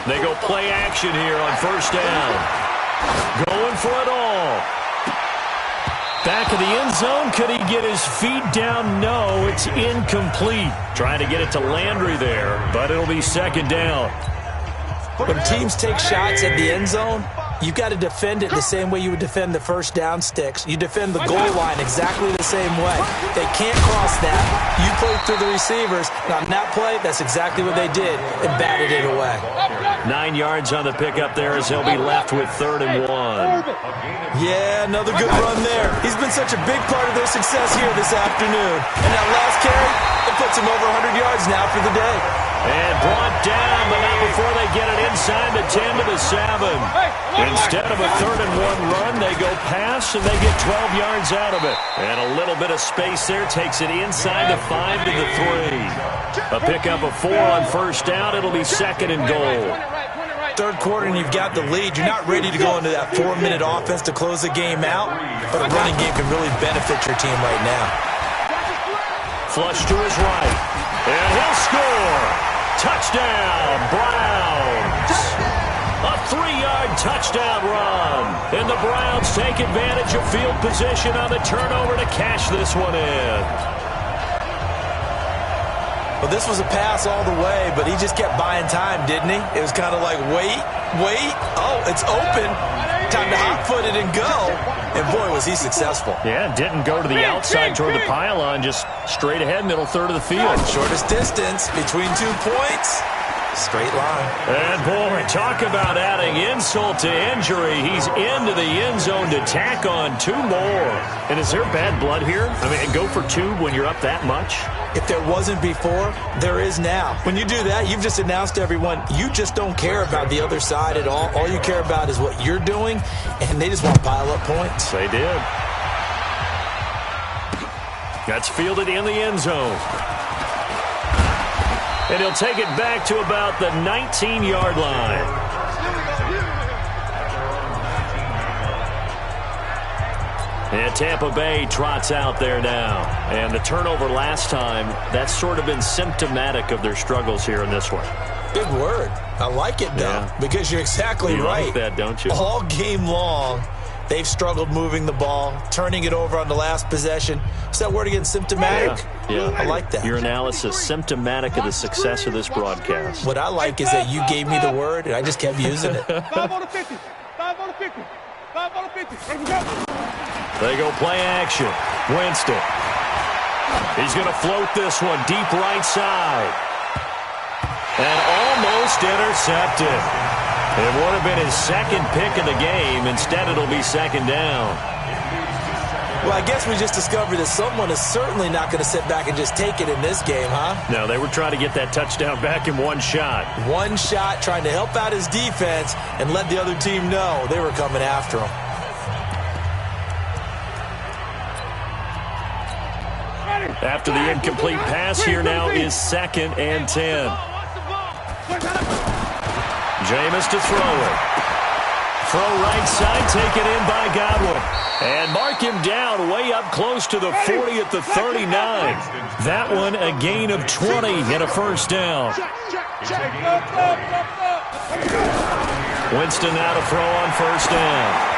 They go play action here on first down. Going for it all. Back of the end zone. Could he get his feet down? No, it's incomplete. Trying to get it to Landry there, but it'll be second down. When teams take shots at the end zone, you've got to defend it the same way you would defend the first down sticks. You defend the goal line exactly the same way. They can't cross that. You play through the receivers. And on that play, that's exactly what they did and batted it away. 9 yards on the pickup there as he'll be left with 3rd and 1. Yeah, another good run there. He's been such a big part of their success here this afternoon. And that last carry, it puts him over 100 yards now for the day. And brought down, but not before they get it inside the 10 to the 7. Instead of a 3rd and 1 run, they go pass, and they get 12 yards out of it. And a little bit of space there takes it inside the 5 to the 3. A pickup of 4 on first down. It'll be 2nd and goal. third quarter and you've got the lead, you're not ready to go into that 4-minute offense to close the game out, but a running game can really benefit your team right now. Flush to his right, and he'll score. Touchdown, Browns. A 3-yard touchdown run. And the Browns take advantage of field position on the turnover to cash this one in. Well, this was a pass all the way, but he just kept buying time, didn't he? It was kind of like, wait. Oh, it's open. Time to hot-foot it and go. And, boy, was he successful. Yeah, didn't go to the outside toward the pylon, just straight ahead, middle third of the field. Shortest distance between 2 points. Straight line. And, boy, talk about adding insult to injury. He's into the end zone to tack on 2 more. And is there bad blood here? I mean, go for 2 when you're up that much? If there wasn't before, there is now. When you do that, you've just announced to everyone, you just don't care about the other side at all. All you care about is what you're doing, and they just want to pile up points. They did. That's fielded in the end zone. And he'll take it back to about the 19-yard line. And Tampa Bay trots out there now. And the turnover last time, that's sort of been symptomatic of their struggles here in this one. Big word. I like it, though, because you're exactly right. You like that, don't you? All game long, they've struggled moving the ball, turning it over on the last possession. Is that word again, symptomatic? Yeah. I like that. Your analysis, symptomatic of the success of this broadcast. What I like is that you gave me the word, and I just kept using it. 5 on the 50. 5 on the 50. 5 on the 50. Let's go. They go play action. Winston. He's going to float this one deep right side. And almost intercepted. It would have been his second pick of the game. Instead, it'll be second down. Well, I guess we just discovered that someone is certainly not going to sit back and just take it in this game, huh? No, they were trying to get that touchdown back in one shot. One shot, trying to help out his defense and let the other team know they were coming after him. After the incomplete pass, here now is 2nd and 10. Jameis to throw it. Throw right side, taken in by Godwin. And mark him down way up close to the 40 at the 39. That one a gain of 20 and a first down. Winston now to throw on first down.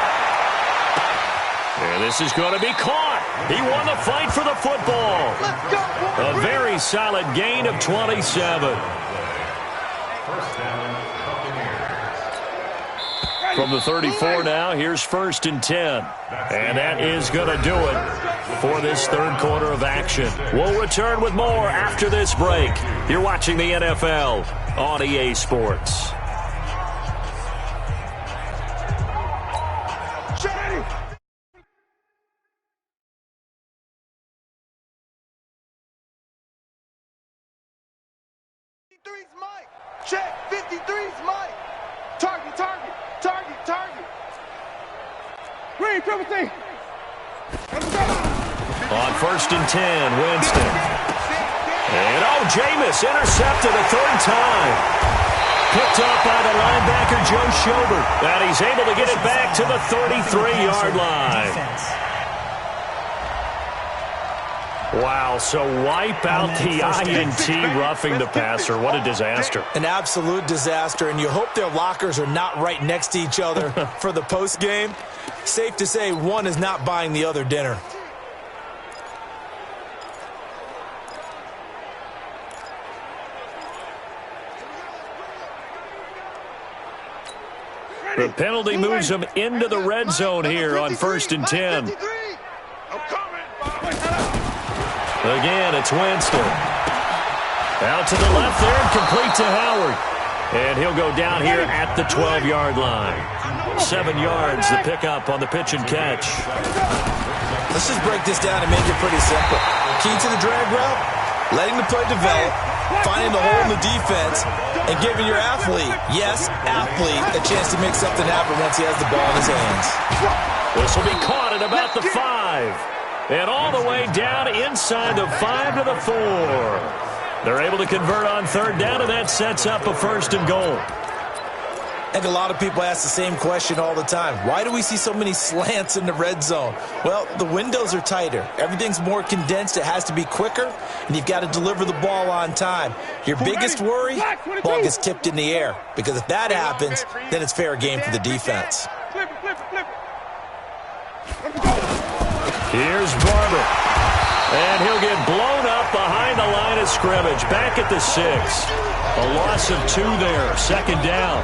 And this is going to be caught. He won the fight for the football. A very solid gain of 27. From the 34 now, here's 1st and 10. And that is going to do it for this third quarter of action. We'll return with more after this break. You're watching the NFL on EA Sports. Check, 53's Mike. Target, target, target, target. Green, triple T. On 1st and 10, Winston. And, Jameis intercepted a third time. Picked up by the linebacker, Joe Schobert. And he's able to get it back to the 33-yard line. Wow, so wipe out the I&T roughing the passer. What a disaster. An absolute disaster, and you hope their lockers are not right next to each other for the postgame. Safe to say one is not buying the other dinner. The penalty moves him into the red zone here on 1st and 10. Again, it's Winston. Out to the left there and complete to Howard. And he'll go down here at the 12-yard line. 7 yards, the pickup on the pitch and catch. Let's just break this down and make it pretty simple. Key to the drag route, letting the play develop, finding the hole in the defense, and giving your athlete, yes, athlete, a chance to make something happen once he has the ball in his hands. This will be caught at about the 5. And all the way down inside the 5 to the 4. They're able to convert on third down, and that sets up a 1st and goal. I think a lot of people ask the same question all the time. Why do we see so many slants in the red zone? Well, the windows are tighter. Everything's more condensed. It has to be quicker, and you've got to deliver the ball on time. Your biggest worry, ball gets tipped in the air, because if that happens, then it's fair game for the defense. Here's Barber. And he'll get blown up behind the line of scrimmage. Back at the 6. A loss of 2 there. Second down.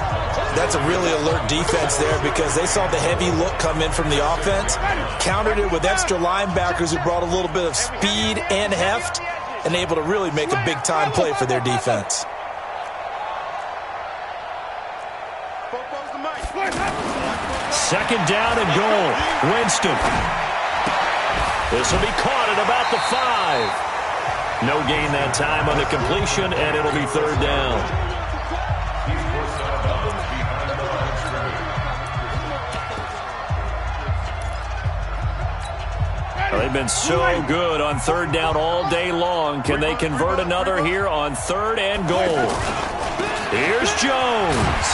That's a really alert defense there, because they saw the heavy look come in from the offense, countered it with extra linebackers who brought a little bit of speed and heft, and able to really make a big-time play for their defense. Second down and goal. Winston. This will be caught at about the 5. No gain that time on the completion, and it'll be third down. They've been so good on third down all day long. Can they convert another here on third and goal? Here's Jones.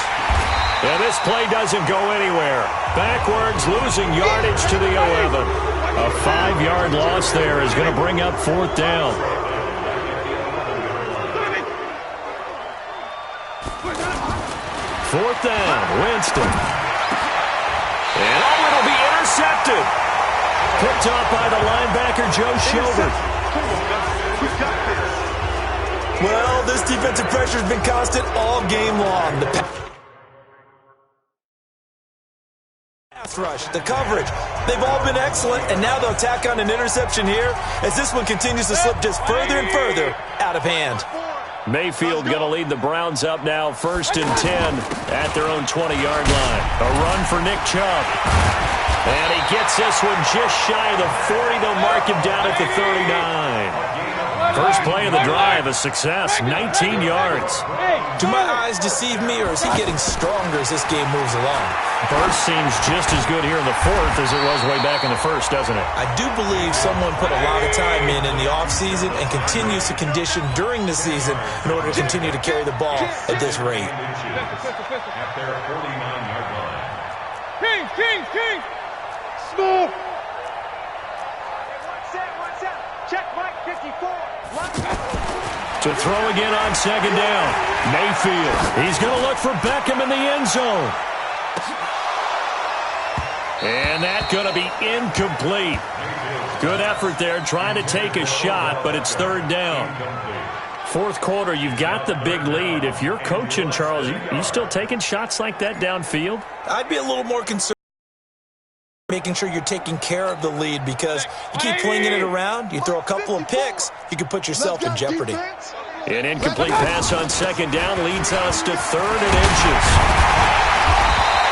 And this play doesn't go anywhere. Backwards, losing yardage to the 11. A 5-yard loss there is going to bring up fourth down. Fourth down, Winston. And it'll be intercepted. Picked off by the linebacker, Joe Schobert. Well, this defensive pressure has been constant all game long. The pass rush, the coverage, they've all been excellent, and now they'll tack on an interception here as this one continues to slip just further and further out of hand. Mayfield going to lead the Browns up now, 1st and 10 at their own 20-yard line. A run for Nick Chubb. And he gets this one just shy of the 40. They'll mark him down at the 39. First play of the drive, a success, 19 yards. Do my eyes deceive me, or is he getting stronger as this game moves along? Burst seems just as good here in the 4th as it was way back in the 1st, doesn't it? I do believe someone put a lot of time in the offseason and continues to condition during the season in order to continue to carry the ball at this rate. At their 49-yard line. King! Smooth! Check Mike 54. To throw again on second down. Mayfield. He's going to look for Beckham in the end zone. And that's going to be incomplete. Good effort there trying to take a shot, but it's third down. Fourth quarter, you've got the big lead. If you're coaching, Charles, you still taking shots like that downfield? I'd be a little more concerned making sure you're taking care of the lead, because you keep flinging it around, you throw a couple of picks, you can put yourself in jeopardy. An incomplete pass on second down leads us to 3rd and inches.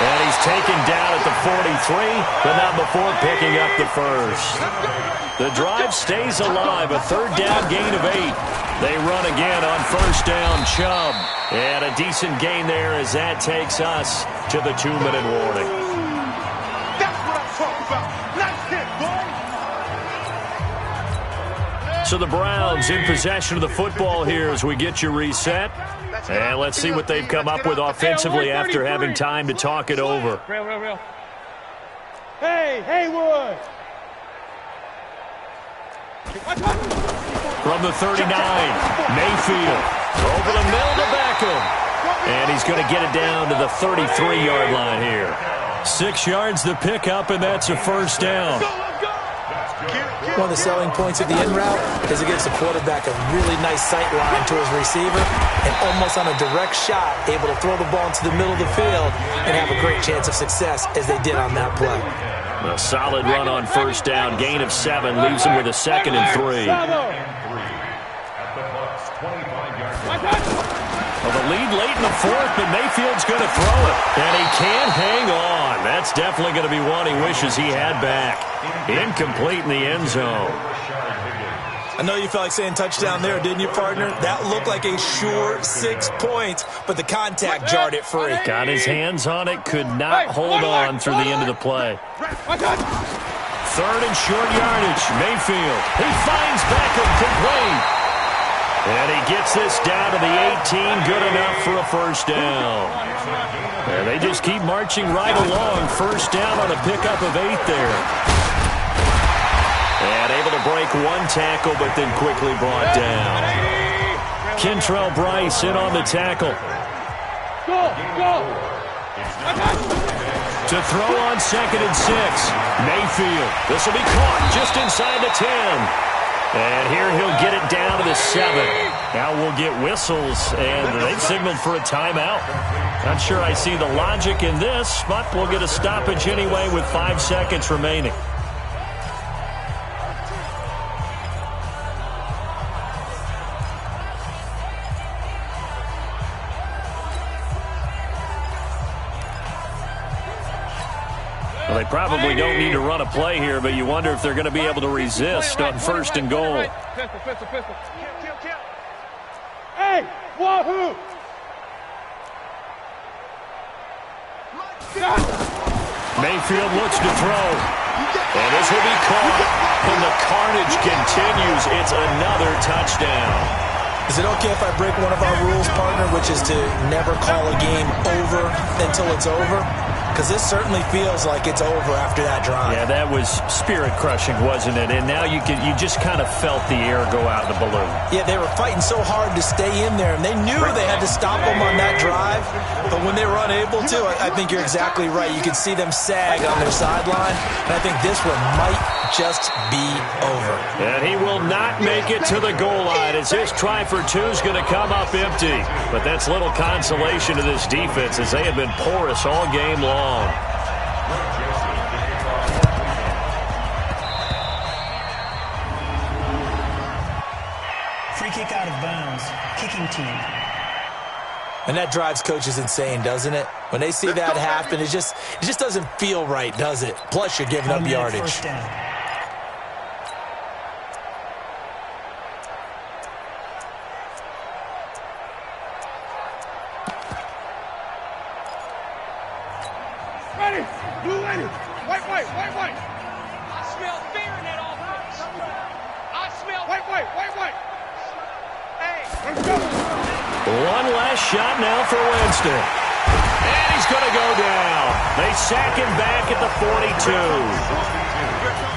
And he's taken down at the 43, but not before picking up the first. The drive stays alive, a third down gain of 8. They run again on first down, Chubb. And a decent gain there as that takes us to the 2-minute warning. So the Browns in possession of the football here as we get you reset. And let's see what they've come up with offensively after having time to talk it over. Real. Hey, Haywood! From the 39, Mayfield. Over the middle to Beckham. And he's going to get it down to the 33-yard line here. 6 yards to pick up, and that's a first down. One of the selling points of the in route is it gives the quarterback a really nice sight line to his receiver, and almost on a direct shot, able to throw the ball into the middle of the field and have a great chance of success as they did on that play. A solid run on first down, gain of 7, leaves him with a 2nd and 3. Well, the lead late in the 4th, but Mayfield's going to throw it. And he can't hang on. That's definitely going to be one he wishes he had back. Incomplete in the end zone. I know you felt like saying touchdown there, didn't you, partner? That looked like a sure 6 points, but the contact jarred it free. Got his hands on it, could not hold on through the end of the play. 3rd and short yardage, Mayfield. He finds Beckham complete. And he gets this down to the 18, good enough for a first down. And they just keep marching right along. First down on a pickup of 8 there. And able to break one tackle, but then quickly brought down. Kentrell Bryce in on the tackle. Go! To throw on 2nd and 6. Mayfield. This will be caught just inside the 10. And here he'll get it down to the 7. Now we'll get whistles, and they've signaled for a timeout. Not sure I see the logic in this, but we'll get a stoppage anyway with 5 seconds remaining. Well, they probably don't need to run a play here, but you wonder if they're going to be able to resist on 1st and goal. Pistol. Hey, wahoo! Mayfield looks to throw. And this will be caught. And the carnage continues. It's another touchdown. Is it okay if I break one of our rules, partner, which is to never call a game over until it's over? Because this certainly feels like it's over after that drive. Yeah, that was spirit-crushing, wasn't it? And now you just kind of felt the air go out of the balloon. Yeah, they were fighting so hard to stay in there, and they knew they had to stop them on that drive. But when they were unable to, I think you're exactly right. You could see them sag on their sideline, and I think this one might just be over. And he will not make it to the goal line as his try for 2 is going to come up empty. But that's little consolation to this defense as they have been porous all game long. Free kick out of bounds. Kicking team. And that drives coaches insane, doesn't it? When they see that happen, it just doesn't feel right, does it? Plus, you're giving up yardage. First down. Ready! Blue ready! White! I smell fear in that offense. I smell white! Hey! Let's go! One last shot now for Winston. And he's going to go down. They sack him back at the 42.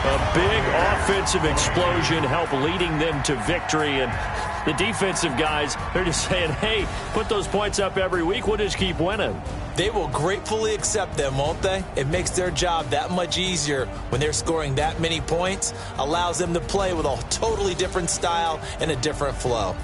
A big offensive explosion helped leading them to victory. And the defensive guys, they're just saying, hey, put those points up every week. We'll just keep winning. They will gratefully accept them, won't they? It makes their job that much easier when they're scoring that many points. Allows them to play with a totally different style and a different flow.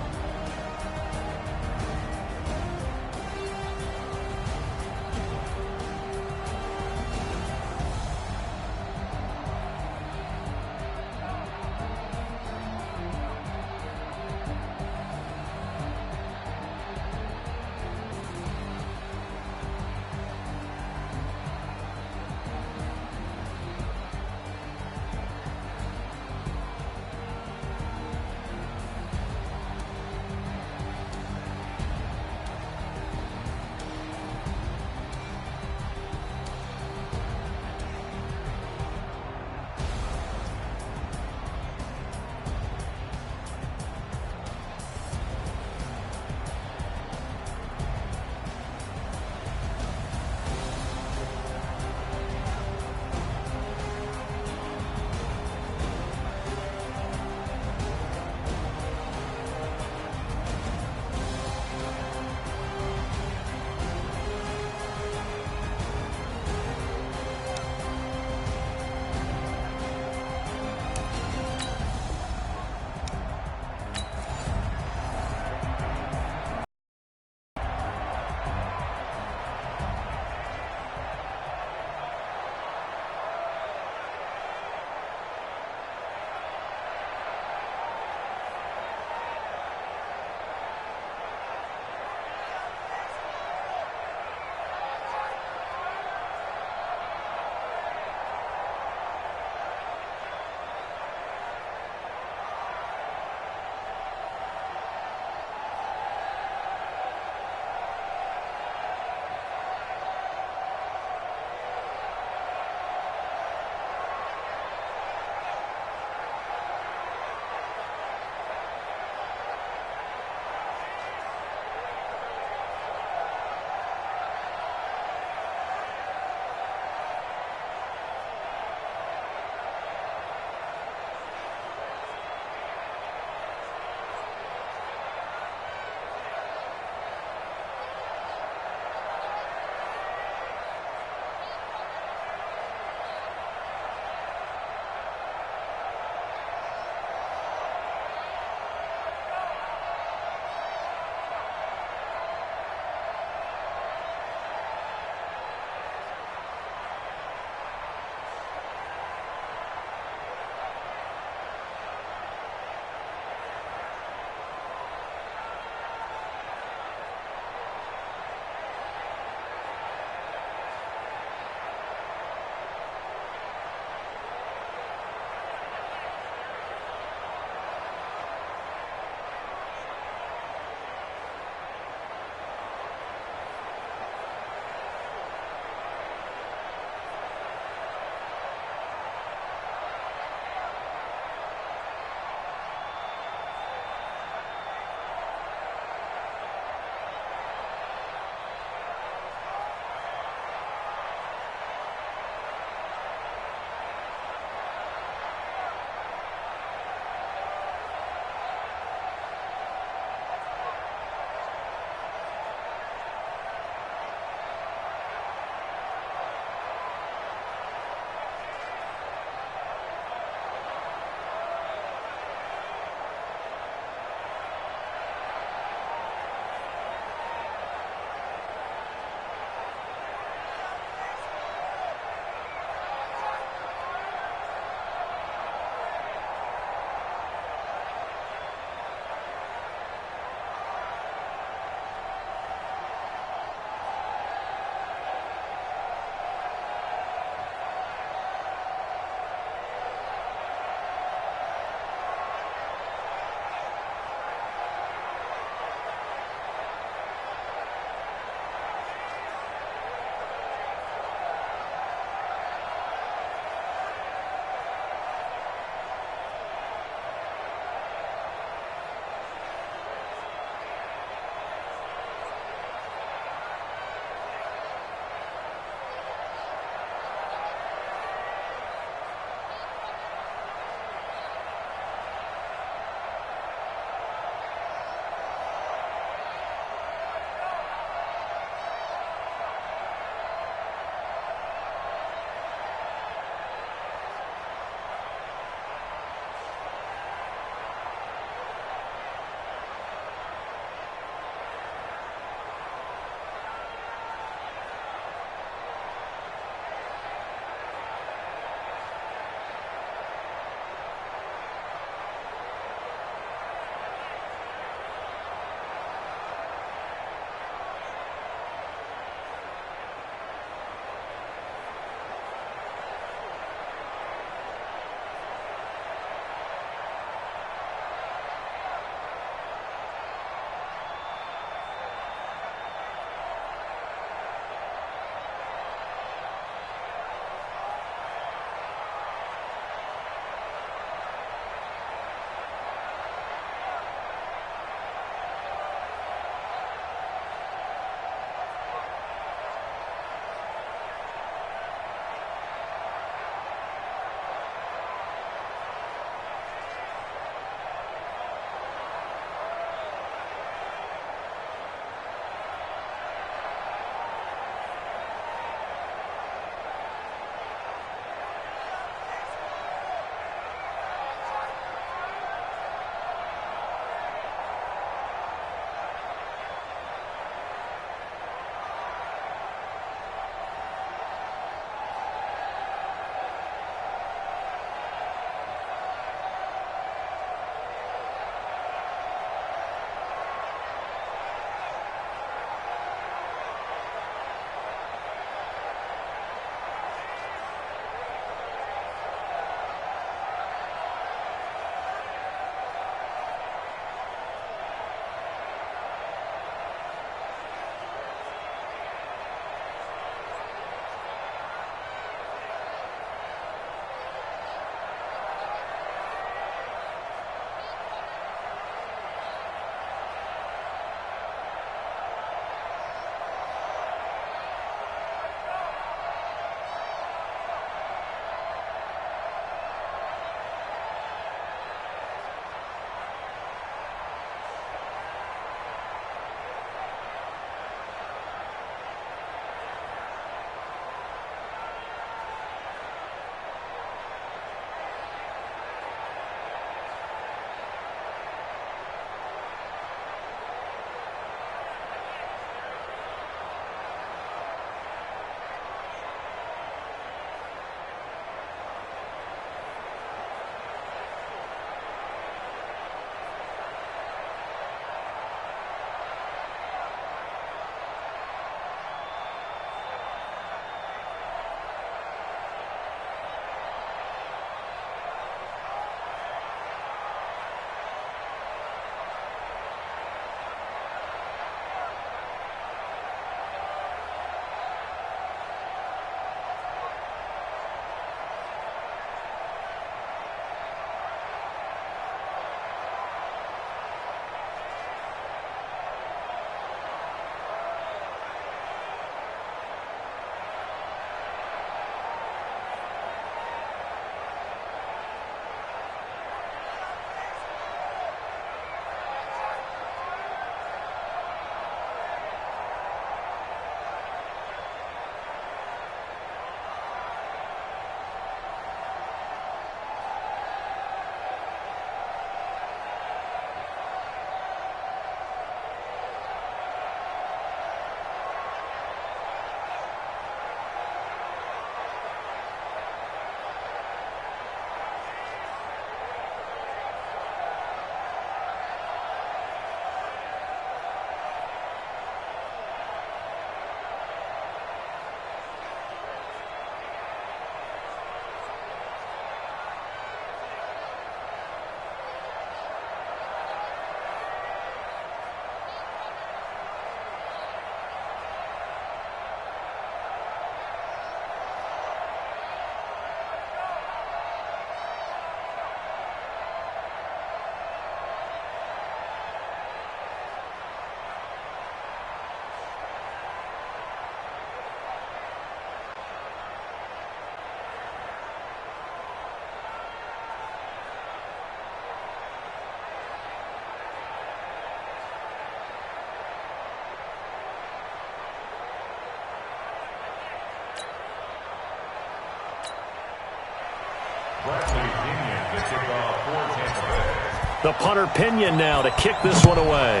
The punter Pinion now to kick this one away.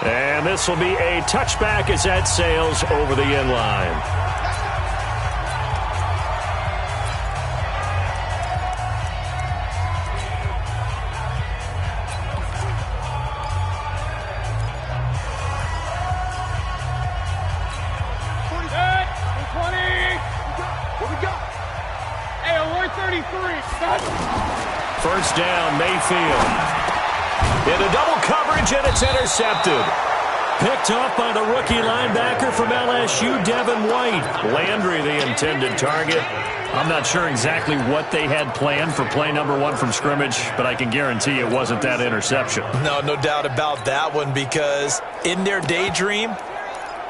And this will be a touchback as that sails over the end line. First down, Mayfield. Into double coverage, and it's intercepted. Picked off by the rookie linebacker from LSU, Devin White. Landry, the intended target. I'm not sure exactly what they had planned for play number 1 from scrimmage, but I can guarantee it wasn't that interception. No doubt about that one, because in their daydream,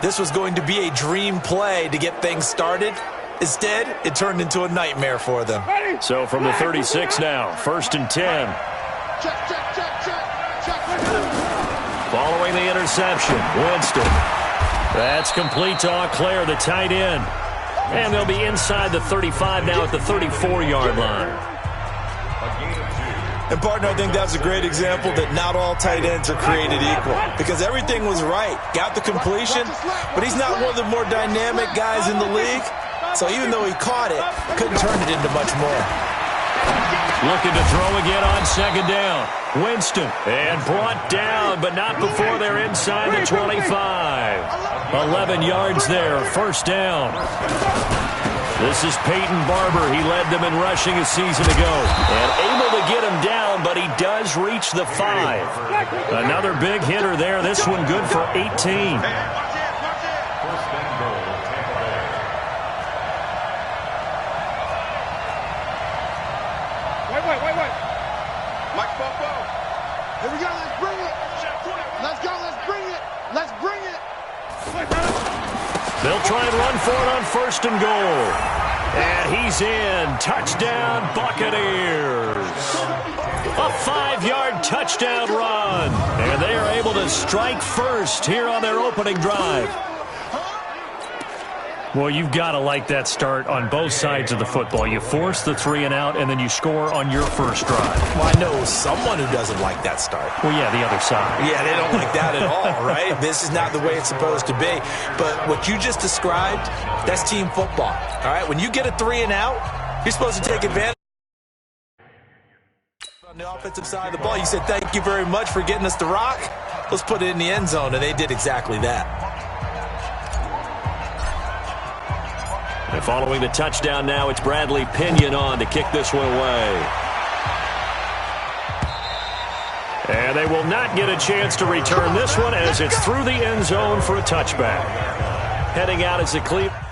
this was going to be a dream play to get things started. Instead, it turned into a nightmare for them. So from the 36 now, 1st and 10. Following the interception, Winston. That's complete to Auclair, the tight end. And they'll be inside the 35 now at the 34-yard line. And, partner, I think that's a great example that not all tight ends are created equal, because everything was right. Got the completion, but he's not one of the more dynamic guys in the league. So even though he caught it, couldn't turn it into much more. Looking to throw again on 2nd down. Winston. And brought down, but not before they're inside the 25. 11 yards there, 1st down. This is Peyton Barber. He led them in rushing a season ago. And able to get him down, but he does reach the 5. Another big hitter there. This one good for 18. Here we go, let's bring it. Let's go, let's bring it. Let's bring it. They'll try and run for it on 1st and goal. And he's in. Touchdown, Buccaneers. A 5-yard touchdown run. And they are able to strike first here on their opening drive. Well, you've got to like that start on both sides of the football. You force the 3 and out, and then you score on your first drive. Well, I know someone who doesn't like that start. Well, yeah, the other side. Yeah, they don't like that at all, right? This is not the way it's supposed to be. But what you just described, that's team football, all right? When you get a 3 and out, you're supposed to take advantage. On the offensive side of the ball, you said, thank you very much for getting us the rock. Let's put it in the end zone, and they did exactly that. And following the touchdown now, it's Bradley Pinion on to kick this one away. And they will not get a chance to return this one as it's through the end zone for a touchback. Heading out is the Cleveland.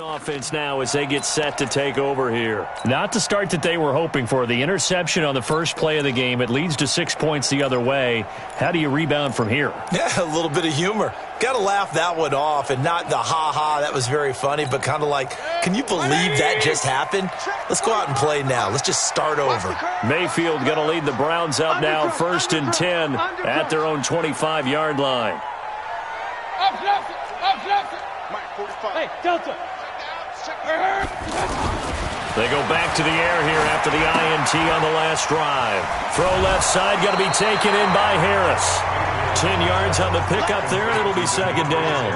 Offense now as they get set to take over here. Not the start that they were hoping for. The interception on the first play of the game. It leads to 6 points the other way. How do you rebound from here? Yeah, a little bit of humor. Got to laugh that one off, and not the ha-ha, that was very funny, but kind of like, can you believe that just happened? Let's go out and play now. Let's just start over. Mayfield going to lead the Browns out now, 1st and 10 at their own 25-yard line. Hey, Delta. They go back to the air here after the INT on the last drive. Throw left side, got to be taken in by Harris. 10 yards on the pickup there, and it'll be second down.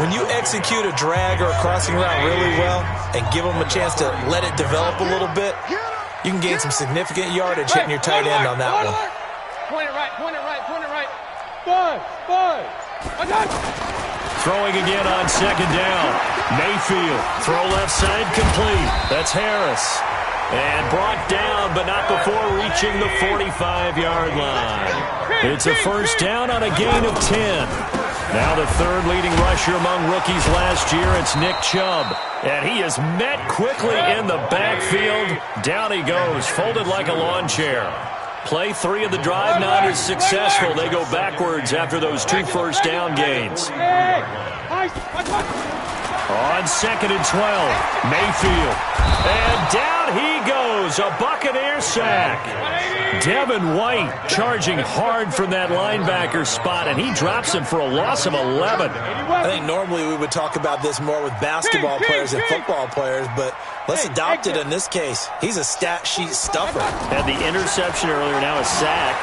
When you execute a drag or a crossing route really well and give them a chance to let it develop a little bit, you can gain some significant yardage hitting your tight end on that one. Point it right, point it right, point it right. Five. Throwing again on second down. Mayfield, throw left side complete. That's Harris. And brought down, but not before reaching the 45-yard line. It's a first down on a gain of 10. Now the third leading rusher among rookies last year, it's Nick Chubb. And he is met quickly in the backfield. Down he goes, folded like a lawn chair. Play 3 of the drive not as successful. They go backwards after those 2 first down gains. On second and 12, Mayfield. And down he goes, a Buccaneer sack. Devin White charging hard from that linebacker spot, and he drops him for a loss of 11. I think normally we would talk about this more with basketball players and football players, but let's adopt it in this case. He's a stat sheet stuffer. Had the interception earlier, now a sack.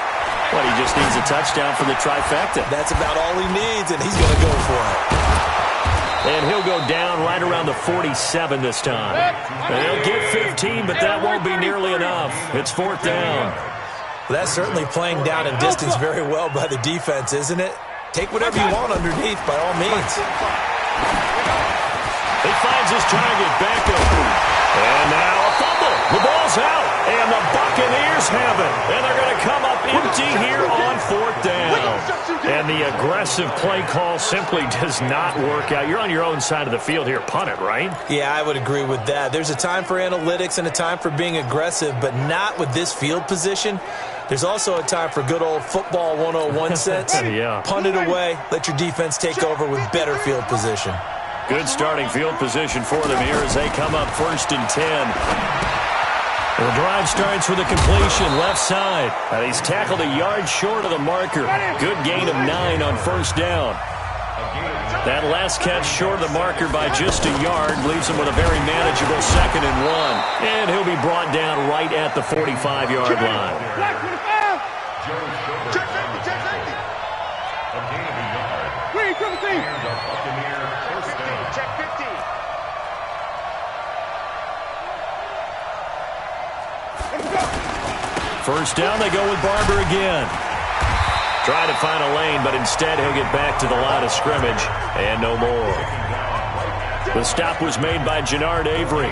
He just needs a touchdown for the trifecta. That's about all he needs, and he's going to go for it. And he'll go down right around the 47 this time. And he'll get 15, but that won't be nearly enough. It's fourth down. Well, that's certainly playing down in distance very well by the defense, isn't it? Take whatever you want underneath, by all means. He finds his target, back open. And now a fumble. The ball's out, and the Buccaneers have it. And they're going to come up empty here on fourth down. And the aggressive play call simply does not work out. You're on your own side of the field here. Punt it, right? Yeah, I would agree with that. There's a time for analytics and a time for being aggressive, but not with this field position. There's also a time for good old football 101 sense. Yeah. Punt it away. Let your defense take over with better field position. Good starting field position for them here as they come up first and 10. The drive starts with a completion left side. And he's tackled a yard short of the marker. Good gain of 9 on first down. That last catch short of the marker by just a yard leaves him with a very manageable second and 1. And he'll be brought down right at the 45-yard line. First down, they go with Barber again. Trying to find a lane, but instead he'll get back to the line of scrimmage, and no more. The stop was made by Jannard Avery.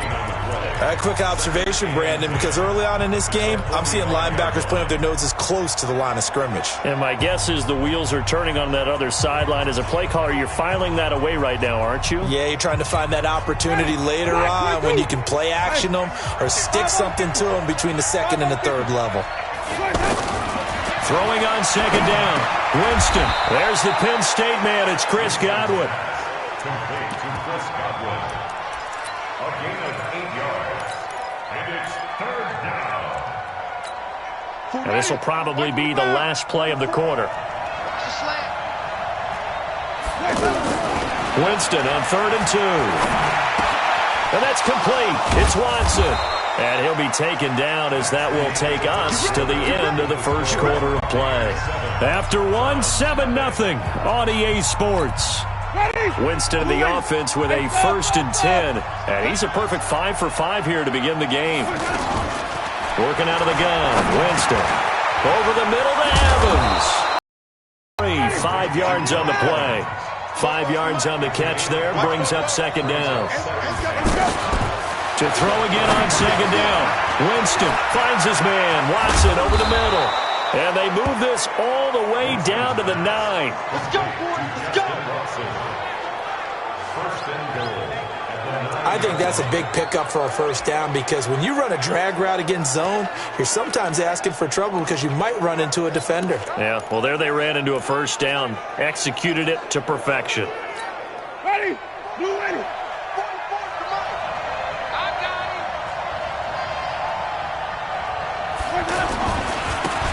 A quick observation, Brandon, because early on in this game, I'm seeing linebackers playing with their noses close to the line of scrimmage. And my guess is the wheels are turning on that other sideline. As a play caller, you're filing that away right now, aren't you? Yeah, you're trying to find that opportunity later on when you can play action them or stick something to them between the second and the third level. Throwing on second down, Winston. There's the Penn State man. It's Chris Godwin. A gain of 8 yards, and it's third down. And this will probably be the last play of the quarter. Winston on 3rd and 2. And that's complete. It's Watson. And he'll be taken down as that will take us to the end of the first quarter of play. After 7-0 on EA Sports. Winston in the offense with a 1st and 10. And he's a perfect 5 for 5 here to begin the game. Working out of the gun. Winston over the middle to Evans. 5 yards on the play. 5 yards on the catch there. Brings up second down. To throw again on second down. Winston finds his man. Watson over the middle. And they move this all the way down to the 9. Let's go, boys. Let's go. I think that's a big pickup for a first down because when you run a drag route against zone, you're sometimes asking for trouble because you might run into a defender. Yeah, well, there they ran into a first down. Executed it to perfection. Ready? Blue ready.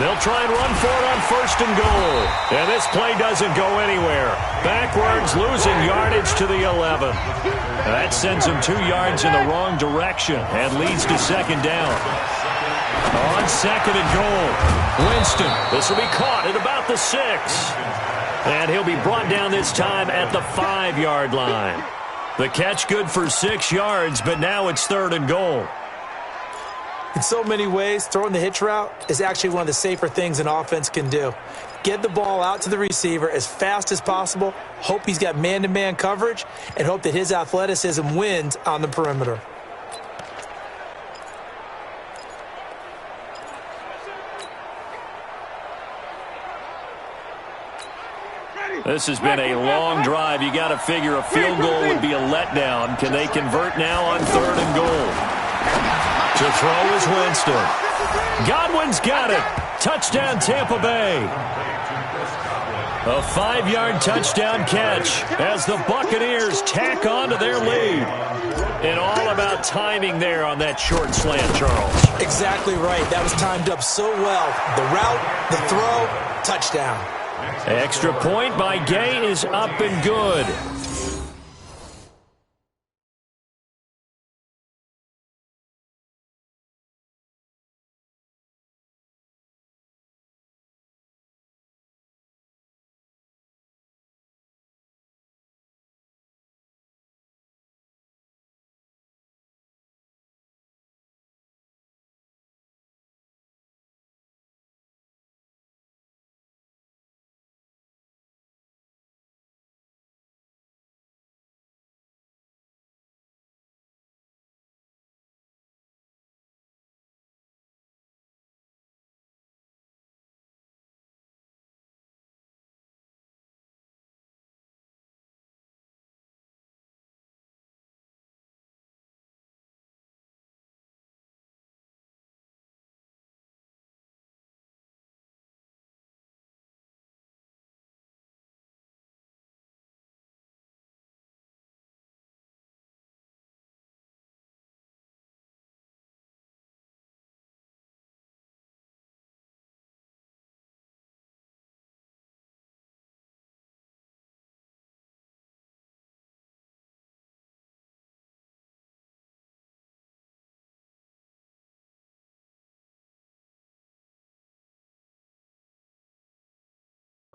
They'll try and run for it on 1st and goal. And this play doesn't go anywhere. Backwards, losing yardage to the 11. That sends them 2 yards in the wrong direction and leads to 2nd down. On 2nd and goal, Winston. This will be caught at about the 6. And he'll be brought down this time at the 5-yard line. The catch good for 6 yards, but now it's 3rd and goal. In so many ways, throwing the hitch route is actually one of the safer things an offense can do. Get the ball out to the receiver as fast as possible, hope he's got man-to-man coverage, and hope that his athleticism wins on the perimeter. This has been a long drive. You got to figure a field goal would be a letdown. Can they convert now on 3rd and goal? To throw is Winston. Godwin's got it. Touchdown, Tampa Bay. A 5-yard touchdown catch as the Buccaneers tack on to their lead. And all about timing there on that short slant, Charles. Exactly right. That was timed up so well. The route, the throw, touchdown. Extra point by Gay is up and good.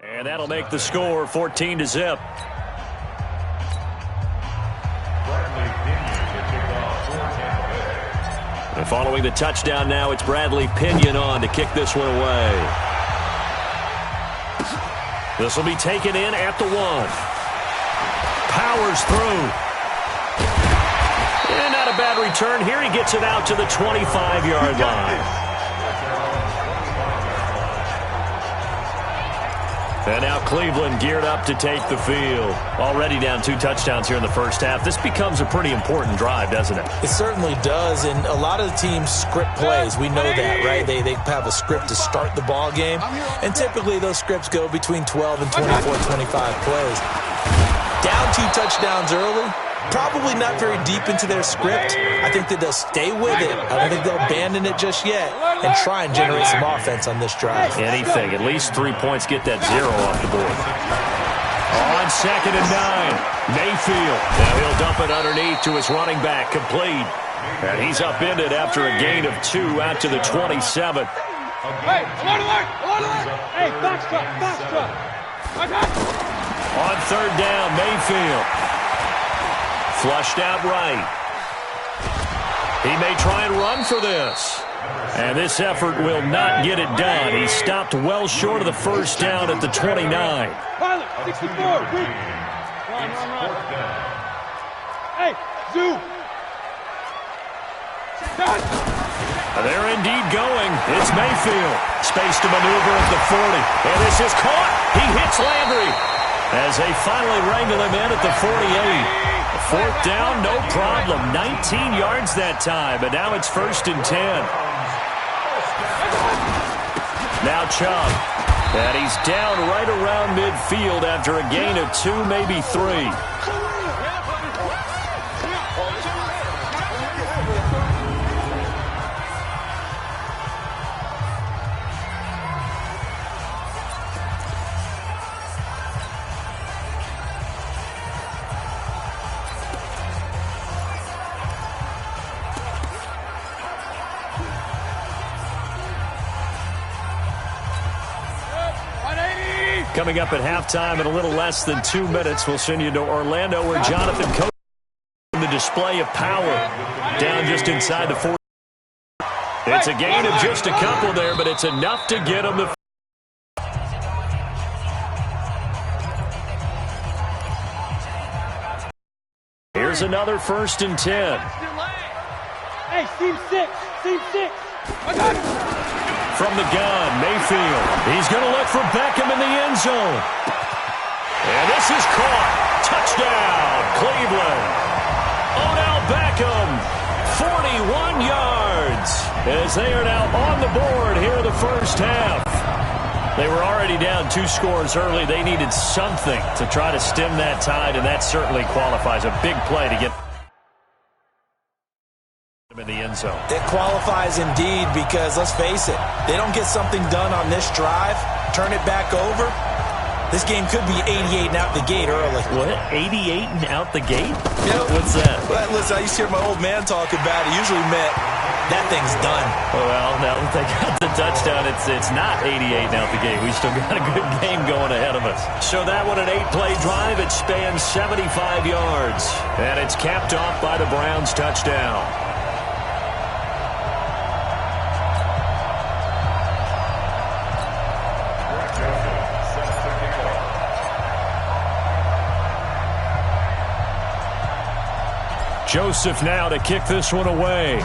And that'll make the score 14-0. And following the touchdown now, it's Bradley Pinion on to kick this one away. This will be taken in at the 1. Powers through. And not a bad return. Here he gets it out to the 25-yard line. And now Cleveland geared up to take the field. Already down 2 touchdowns here in the first half. This becomes a pretty important drive, doesn't it? It certainly does, and a lot of the teams script plays. We know that, right? They have a script to start the ball game, and typically those scripts go between 12 and 24, 25 plays. Down 2 touchdowns early, probably not very deep into their script. I think that they'll stay with it. I don't think they'll abandon it just yet and try and generate some offense on this drive. Anything. At least 3 points. Get that 0 off the board. On 2nd and 9, Mayfield. Now he'll dump it underneath to his running back. Complete. And he's upended after a gain of 2 out to the 27. Hey, alert! Hey, box truck. On 3rd down, Mayfield. Flushed out right. He may try and run for this. And this effort will not get it done. He stopped well short of the first down at the 29. Pilot, 64, weak. Run. Hey, Zoo. Done. They're indeed going. It's Mayfield. Space to maneuver at the 40. And this is caught. He hits Landry as they finally wrangle him in at the 48. 4th down, no problem. 19 yards that time, but now it's 1st and 10. Now Chubb. And he's down right around midfield after a gain of 2, maybe 3. Coming up at halftime in a little less than 2 minutes, we'll send you to Orlando where Jonathan Coach the display of power down just inside the 40. It's a gain of just a couple there, but it's enough to get them to. Here's another 1st and 10. Hey, team 6. From the gun, Mayfield. He's going to look for Beckham in the end zone. And this is caught. Touchdown, Cleveland. Odell Beckham, 41 yards. As they are now on the board here in the first half. They were already down 2 scores early. They needed something to try to stem that tide, and that certainly qualifies. A big play to get in the end zone. It qualifies indeed because, let's face it, they don't get something done on this drive, turn it back over, this game could be 88 and out the gate early. What? 88 and out the gate? Yep. What's that? Well, listen, I used to hear my old man talk about it. Usually meant that thing's done. Well, now that they got the touchdown, it's not 88 and out the gate. We still got a good game going ahead of us. So that one, an 8-play drive. It spans 75 yards. And it's capped off by the Browns' touchdown. Joseph now to kick this one away.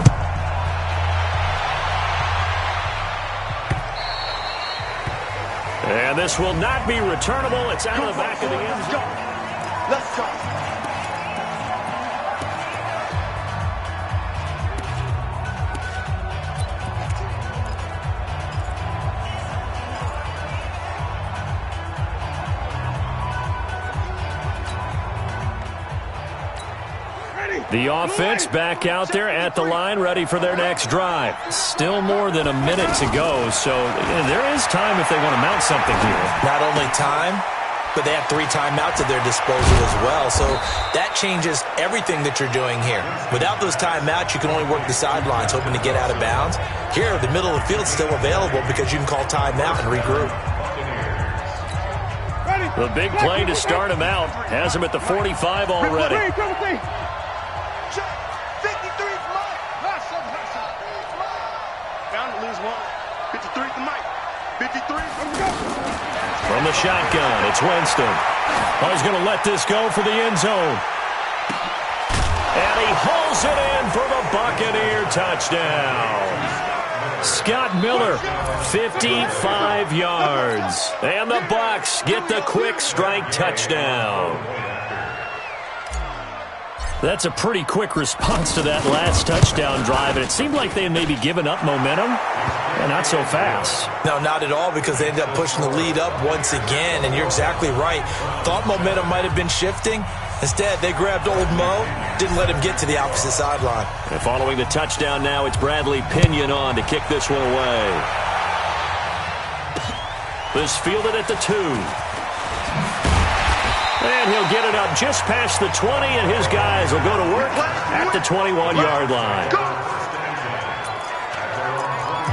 And this will not be returnable. It's out of the back of the end zone. Let's go. The offense back out there at the line, ready for their next drive. Still more than a minute to go, so there is time if they want to mount something here. Not only time, but they have 3 timeouts at their disposal as well, so that changes everything that you're doing here. Without those timeouts, you can only work the sidelines, hoping to get out of bounds. Here, the middle of the field is still available because you can call timeout and regroup. The big play to start him out has him at the 45 already. From the shotgun, it's Winston. Oh, he's going to let this go for the end zone. And he hauls it in for the Buccaneer touchdown. Scott Miller, 55 yards. And the Bucs get the quick strike touchdown. That's a pretty quick response to that last touchdown drive, and it seemed like they had maybe given up momentum. And not so fast. No, not at all, because they ended up pushing the lead up once again, and you're exactly right. Thought momentum might have been shifting. Instead, they grabbed old Mo, didn't let him get to the opposite sideline. And following the touchdown now, it's Bradley Pinion on to kick this one away. This fielded at the 2. And he'll get it up just past the 20, and his guys will go to work at the 21-yard line.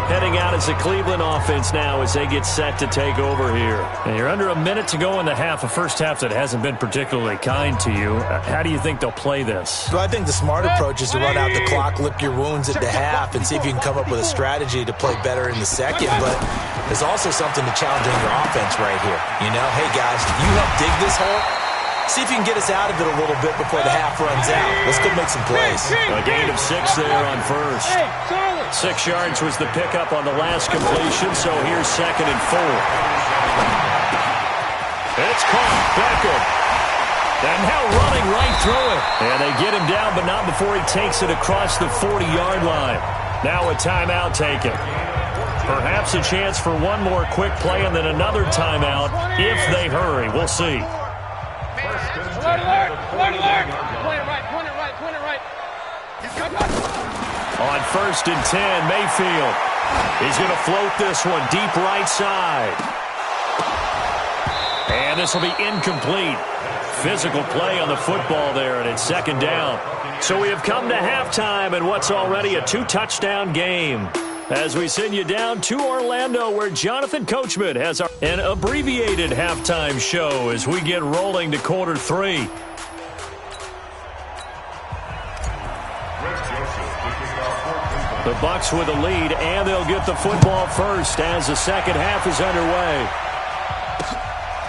Heading out as the Cleveland offense now as they get set to take over here. And you're under a minute to go in the half, a first half that hasn't been particularly kind to you. How do you think they'll play this? Well, I think the smart approach is to run out the clock, lick your wounds at the half, and see if you can come up with a strategy to play better in the second. But there's also something to challenge on your offense right here. You know, hey, guys, you help dig this hole. See if you can get us out of it a little bit before the half runs out. Let's go make some plays. A gain of 6 there on first. 6 yards was the pickup on the last completion, so here's 2nd and 4. It's caught. Beckham. And now running right through it. And they get him down, but not before he takes it across the 40-yard line. Now a timeout taken. Perhaps a chance for one more quick play and then another timeout if they hurry. We'll see. Point it right. On 1st and 10, Mayfield. He's going to float this one deep right side. And this will be incomplete. Physical play on the football there, and it's 2nd down. So we have come to halftime in what's already a 2-touchdown game. As we send you down to Orlando, where Jonathan Coachman has an abbreviated halftime show as we get rolling to quarter 3. The Bucs with a lead, and they'll get the football first as the second half is underway.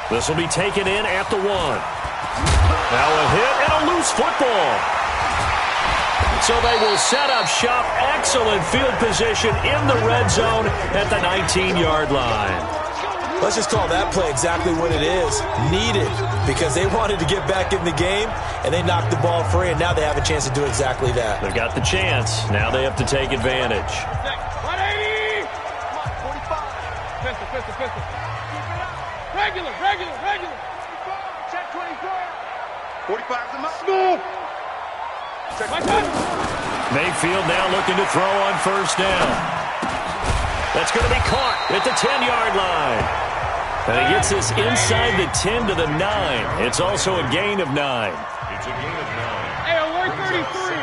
This will be taken in at the 1. Now a hit and a loose football. So they will set up shop. Excellent field position in the red zone at the 19-yard line. Let's just call that play exactly what it is. Needed, because they wanted to get back in the game, and they knocked the ball free, and now they have a chance to do exactly that. They've got the chance. Now they have to take advantage. 180! Come on, 45. Pistol. Regular. Check 24. 45's a must. Smooth. Check my touch. Mayfield now looking to throw on first down. That's going to be caught at the 10-yard line. And he gets this inside the 10 to the 9. It's also a gain of 9. It's a gain of 9. Hey, alert 33.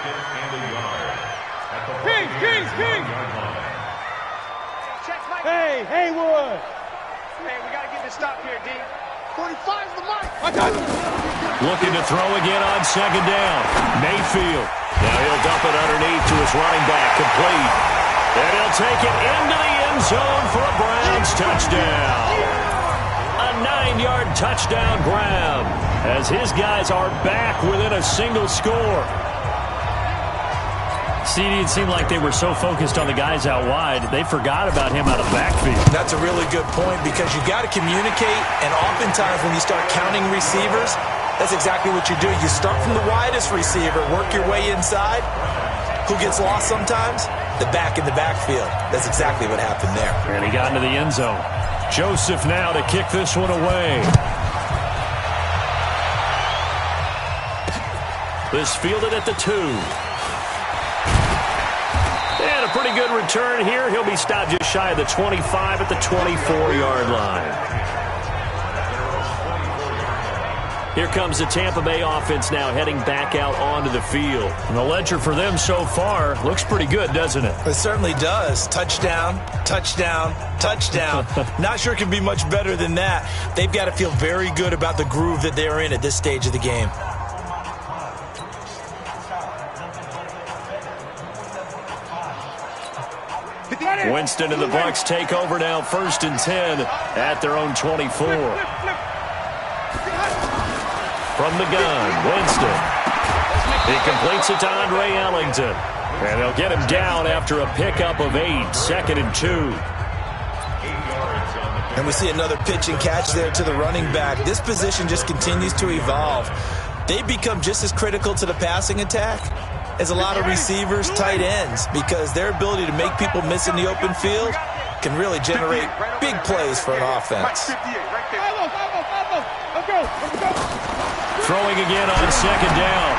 King. Hey, Haywood. Hey, we got to get this stop here, D. 45's the mark. Looking to throw again on second down. Mayfield. Now he'll dump it underneath to his running back. Complete. And he'll take it into the end zone for a Browns touchdown. A 9-yard touchdown grab as his guys are back within a single score. CD, it seemed like they were so focused on the guys out wide, they forgot about him out of the backfield. That's a really good point, because you got to communicate, and oftentimes when you start counting receivers, that's exactly what you do. You start from the widest receiver, work your way inside. Who gets lost sometimes? The back in the backfield. That's exactly what happened there. And he got into the end zone. Joseph now to kick this one away. This fielded at the 2. And a pretty good return here. He'll be stopped just shy of the 25 at the 24-yard line. Here comes the Tampa Bay offense now heading back out onto the field. And the ledger for them so far looks pretty good, doesn't it? It certainly does. Touchdown. Not sure it can be much better than that. They've got to feel very good about the groove that they're in at this stage of the game. Winston and the Bucs take over now, 1st and 10 at their own 24. From the gun, Winston. He completes it to Andre Ellington. And they'll get him down after a pickup of 8, 2nd and 2. And we see another pitch and catch there to the running back. This position just continues to evolve. They become just as critical to the passing attack as a lot of receivers, tight ends, because their ability to make people miss in the open field can really generate big plays for an offense. Throwing again on second down.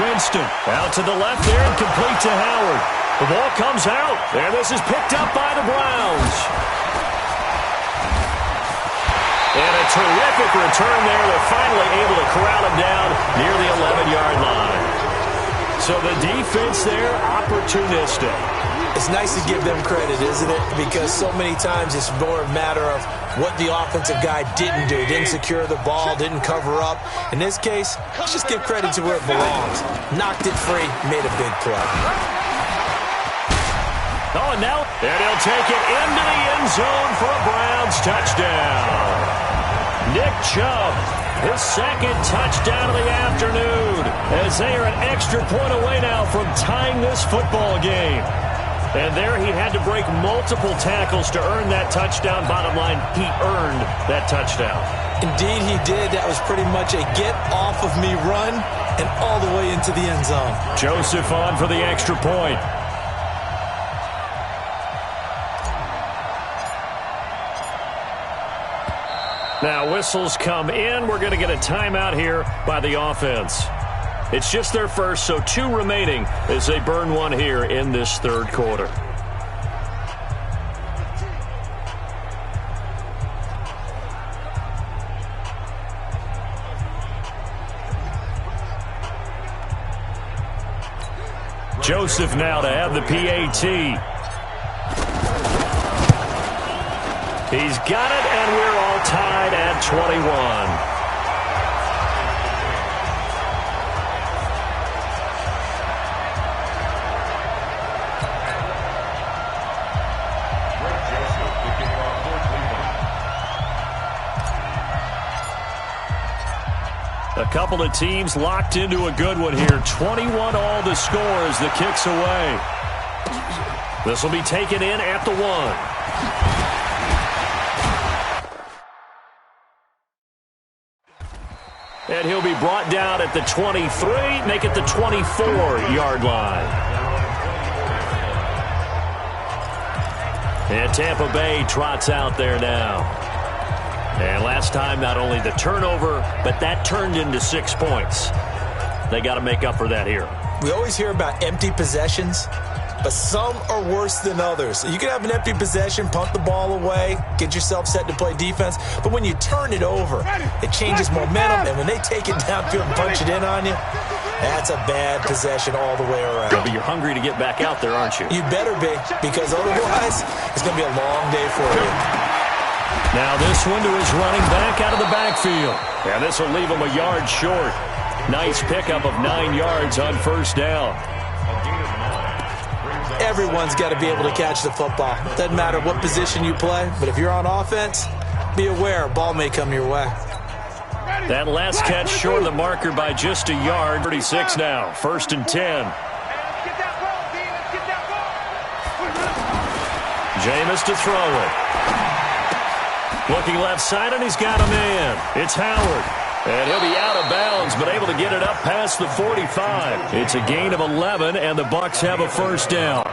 Winston out to the left there and complete to Howard. The ball comes out, and this is picked up by the Browns. And a terrific return there. They're finally able to corral him down near the 11-yard line. So the defense there, opportunistic. It's nice to give them credit, isn't it? Because so many times it's more a matter of what the offensive guy didn't do. Didn't secure the ball, didn't cover up. In this case, let's just give credit to where it belongs. Knocked it free, made a big play. Oh, and now, and he'll take it into the end zone for a Browns touchdown. Nick Chubb, his 2nd touchdown of the afternoon, as they are an extra point away now from tying this football game. And there he had to break multiple tackles to earn that touchdown. Bottom line, he earned that touchdown. Indeed he did. That was pretty much a get-off-of-me run and all the way into the end zone. Joseph on for the extra point. Now whistles come in. We're going to get a timeout here by the offense. It's just their first, so 2 remaining as they burn one here in this 3rd quarter. Joseph now to have the PAT. He's got it, and we're all tied at 21. A couple of teams locked into a good one here. 21 all the score as the kick's away. This will be taken in at the 1. And he'll be brought down at the 23, make it the 24-yard line. And Tampa Bay trots out there now. And last time, not only the turnover, but that turned into 6 points. They got to make up for that here. We always hear about empty possessions, but some are worse than others. You can have an empty possession, punt the ball away, get yourself set to play defense, but when you turn it over, it changes momentum, and when they take it downfield and punch it in on you, that's a bad possession all the way around. Yeah, but you're hungry to get back out there, aren't you? You better be, because otherwise, it's going to be a long day for you. Now this one to his running back out of the backfield. And this will leave him a yard short. Nice pickup of 9 yards on first down. Everyone's got to be able to catch the football. Doesn't matter what position you play, but if you're on offense, be aware a ball may come your way. That last catch short of the marker by just a yard. 36 now. 1st and 10. Jameis to throw it. Looking left side, and he's got a man. It's Howard. And he'll be out of bounds, but able to get it up past the 45. It's a gain of 11, and the Bucs have a first down.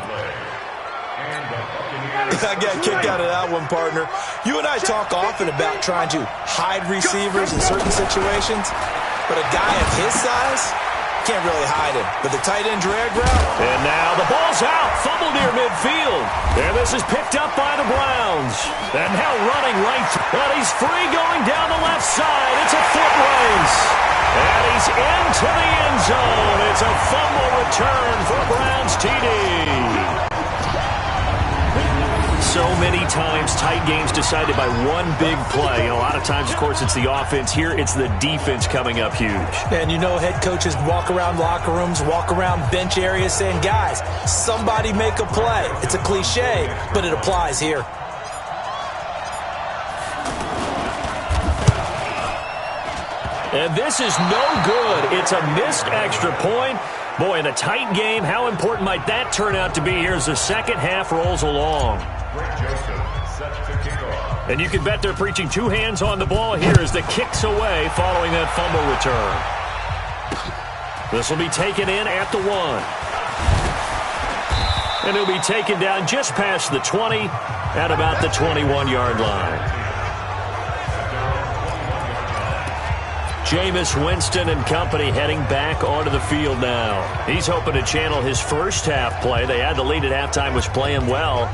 I got kicked out of that one, partner. You and I talk often about trying to hide receivers in certain situations, but a guy of his size can't really hide him. But the tight end drag route. And now the ball's out. Fumble near midfield. And this is picked up by the Browns. And now running right. But he's free going down the left side. It's a foot race. And he's into the end zone. It's a fumble return for Browns TD. So many times tight games decided by one big play. A lot of times, of course, it's the offense. Here, it's the defense coming up huge. And you know head coaches walk around locker rooms, walk around bench areas saying, guys, somebody make a play. It's a cliche, but it applies here. And this is no good. It's a missed extra point. Boy, in a tight game, how important might that turn out to be here as the second half rolls along? And you can bet they're preaching 2 hands on the ball here as the kick's away following that fumble return. This will be taken in at the 1. And it'll be taken down just past the 20 at about the 21-yard line. Jameis Winston and company heading back onto the field now. He's hoping to channel his first half play. They had the lead at halftime, was playing well.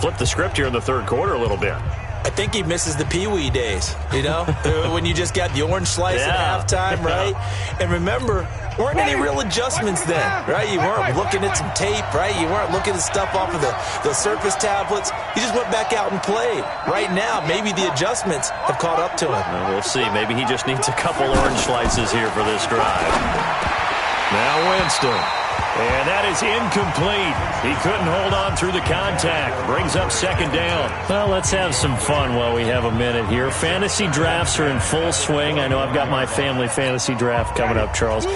Flip the script here in the third quarter a little bit. I think he misses the Pee-wee days, you know, when you just got the orange slice at halftime, right? And remember, weren't any real adjustments then, right? You weren't looking at some tape, right? You weren't looking at stuff off of the Surface tablets. You just went back out and played. Right now, maybe the adjustments have caught up to him. Well, we'll see. Maybe he just needs a couple orange slices here for this drive. Now Winston. And that is incomplete. He couldn't hold on through the contact. Brings up second down. Well, let's have some fun while we have a minute here. Fantasy drafts are in full swing. I know I've got my family fantasy draft coming up, Charles.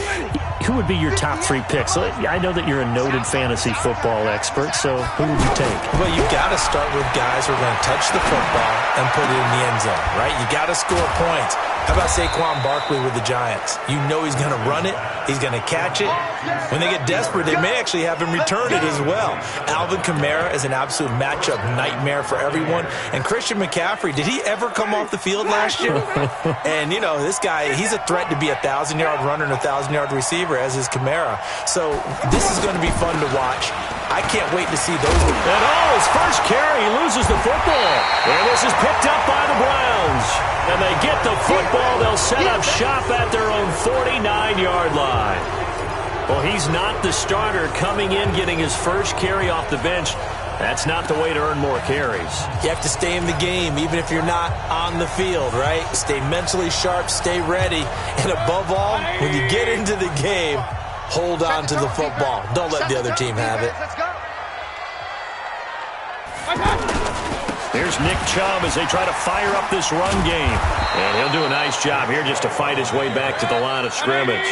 Who would be your top 3 picks? I know that you're a noted fantasy football expert, so who would you take? Well, you got to start with guys who are going to touch the football and put it in the end zone, right? You got to score points. How about Saquon Barkley with the Giants? You know he's going to run it. He's going to catch it. When they get desperate, they may actually have him return it as well. Alvin Kamara is an absolute matchup nightmare for everyone. And Christian McCaffrey, did he ever come off the field last year? And, you know, this guy, he's a threat to be a 1,000-yard runner and a 1,000-yard receiver, as is Kamara. So this is going to be fun to watch. I can't wait to see those. And his first carry, he loses the football. And this is picked up by the Browns. And they get the football. They'll set up shop at their own 49-yard line. Well, he's not the starter coming in, getting his first carry off the bench. That's not the way to earn more carries. You have to stay in the game, even if you're not on the field, right? Stay mentally sharp, stay ready, and above all, when you get into the game, hold on to the football. Don't let the other team have it. Here's Nick Chubb as they try to fire up this run game. And he'll do a nice job here just to fight his way back to the line of scrimmage.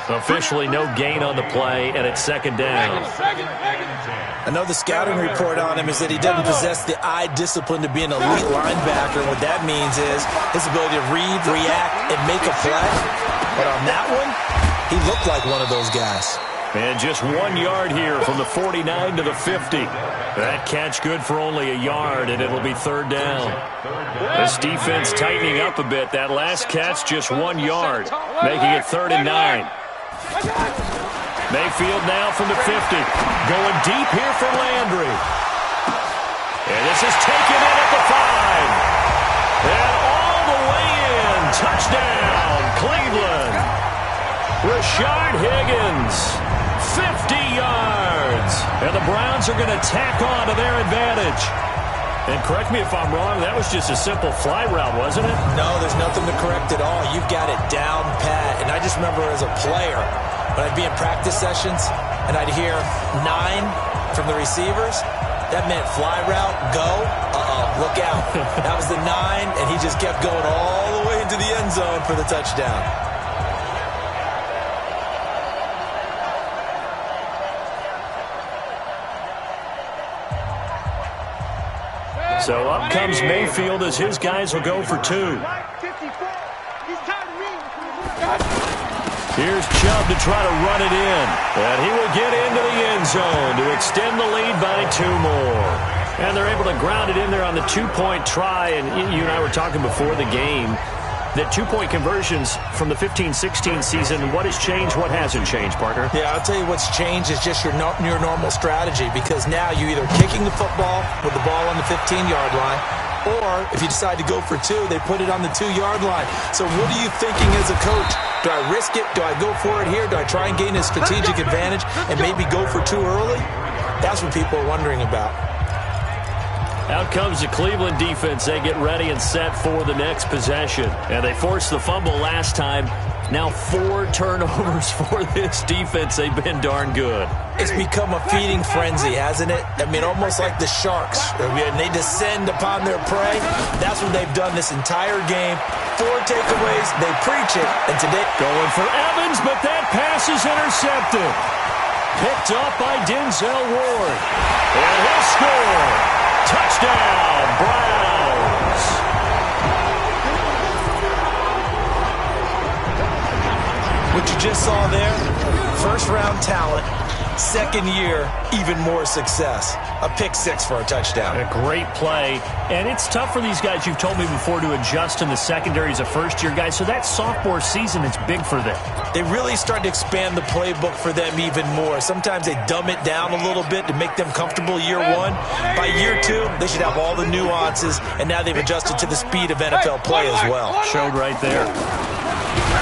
Officially no gain on the play, and it's second down. I know the scouting report on him is that he doesn't possess the eye discipline to be an elite linebacker. What that means is his ability to read, react, and make a play. But on that one, he looked like one of those guys. And just 1 yard here from the 49 to the 50. That catch good for only a yard, and it'll be third down. This defense tightening up a bit. That last catch, just 1 yard, making it 3rd and 9. Mayfield now from the 50. Going deep here for Landry. And this is taken in at the 5. And all the way in. Touchdown, Cleveland. Rashard Higgins. 50 yards. And the Browns are going to tack on to their advantage. And correct me if I'm wrong, that was just a simple fly route, wasn't it? No, there's nothing to correct at all. You've got it down pat. And I just remember as a player, when I'd be in practice sessions and I'd hear 9 from the receivers, that meant fly route, go, look out. That was the 9, and he just kept going all the way into the end zone for the touchdown. So up comes Mayfield as his guys will go for 2. Here's Chubb to try to run it in. And he will get into the end zone to extend the lead by 2 more. And they're able to ground it in there on the 2-point try. And you and I were talking before the game that 2-point conversions from the 15-16 season, what has changed, what hasn't changed, partner? Yeah, I'll tell you what's changed is just your normal strategy, because now you're either kicking the football with the ball on the 15-yard line, or if you decide to go for 2, they put it on the 2-yard line. So what are you thinking as a coach? Do I risk it? Do I go for it here? Do I try and gain a strategic advantage and maybe go for 2 early? That's what people are wondering about. Out comes the Cleveland defense. They get ready and set for the next possession. And they forced the fumble last time. Now 4 turnovers for this defense. They've been darn good. It's become a feeding frenzy, hasn't it? I mean, almost like the sharks. And they descend upon their prey. That's what they've done this entire game. 4 takeaways. They preach it. And today, going for Evans, but that pass is intercepted. Picked up by Denzel Ward. And he'll score. Touchdown, Browns. What you just saw there, first-round talent, second year, even more success. A pick 6 for a touchdown. A great play. And it's tough for these guys, you've told me before, to adjust in the secondary as a first-year guy. So that sophomore season is big for them. They really start to expand the playbook for them even more. Sometimes they dumb it down a little bit to make them comfortable year 1. By year 2, they should have all the nuances, and now they've adjusted to the speed of NFL play as well. Showed right there.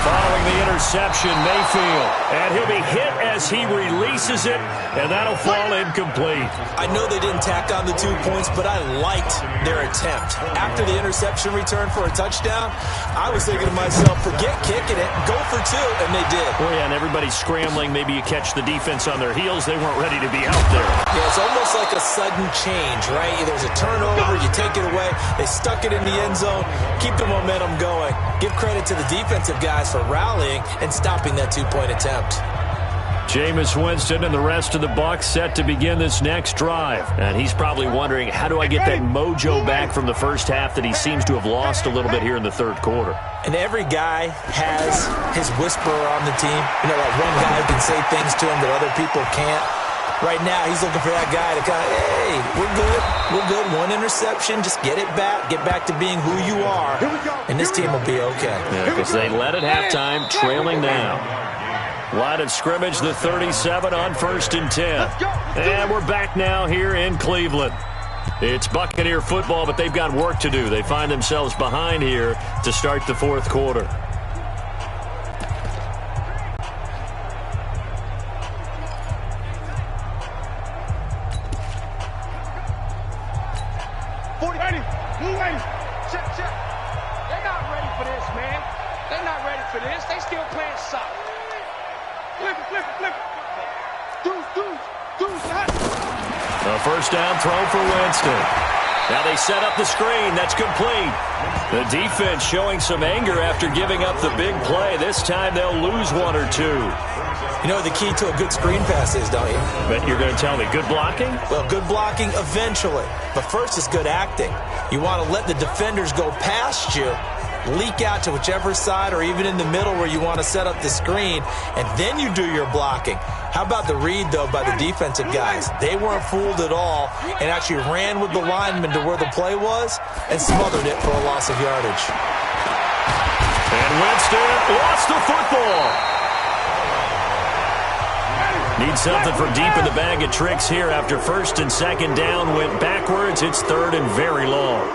Following the interception, Mayfield. And he'll be hit as he releases it, and that'll fall incomplete. I know they didn't tack on the 2 points, but I liked their attempt. After the interception return for a touchdown, I was thinking to myself, forget kicking it, go for 2, and they did. Well, yeah, and everybody's scrambling. Maybe you catch the defense on their heels. They weren't ready to be out there. Yeah, it's almost like a sudden change, right? There's a turnover, you take it away. They stuck it in the end zone. Keep the momentum going. Give credit to the defensive guys for rallying and stopping that 2-point attempt. Jameis Winston and the rest of the Bucs set to begin this next drive. And he's probably wondering, how do I get that mojo back from the first half that he seems to have lost a little bit here in the third quarter? And every guy has his whisperer on the team. You know, that one guy can say things to him that other people can't. Right now, he's looking for that guy to kind of, hey, we're good. We're good. 1 interception. Just get it back. Get back to being who you are. And this team will be okay. Yeah, because they led at halftime, trailing now. Line of scrimmage, the 37 on 1st and 10. And we're back now here in Cleveland. It's Buccaneer football, but they've got work to do. They find themselves behind here to start the fourth quarter. 40. Ready. Blue ready. Check. They're not ready for this, man. They're not ready for this. They still playing soccer. Flip it. Deuce. A first down throw for Winston. Now they set up the screen. That's complete. The defense showing some anger after giving up the big play. This time they'll lose one or two. You know what the key to a good screen pass is, don't you? But you're going to tell me good blocking? Well, good blocking eventually. But first is good acting. You want to let the defenders go past you, leak out to whichever side or even in the middle where you want to set up the screen, and then you do your blocking. How about the read, though, by the defensive guys? They weren't fooled at all and actually ran with the lineman to where the play was and smothered it for a loss of yardage. And Winston lost the football. Need something from deep in the bag of tricks here after first and second down went backwards. It's third and very long.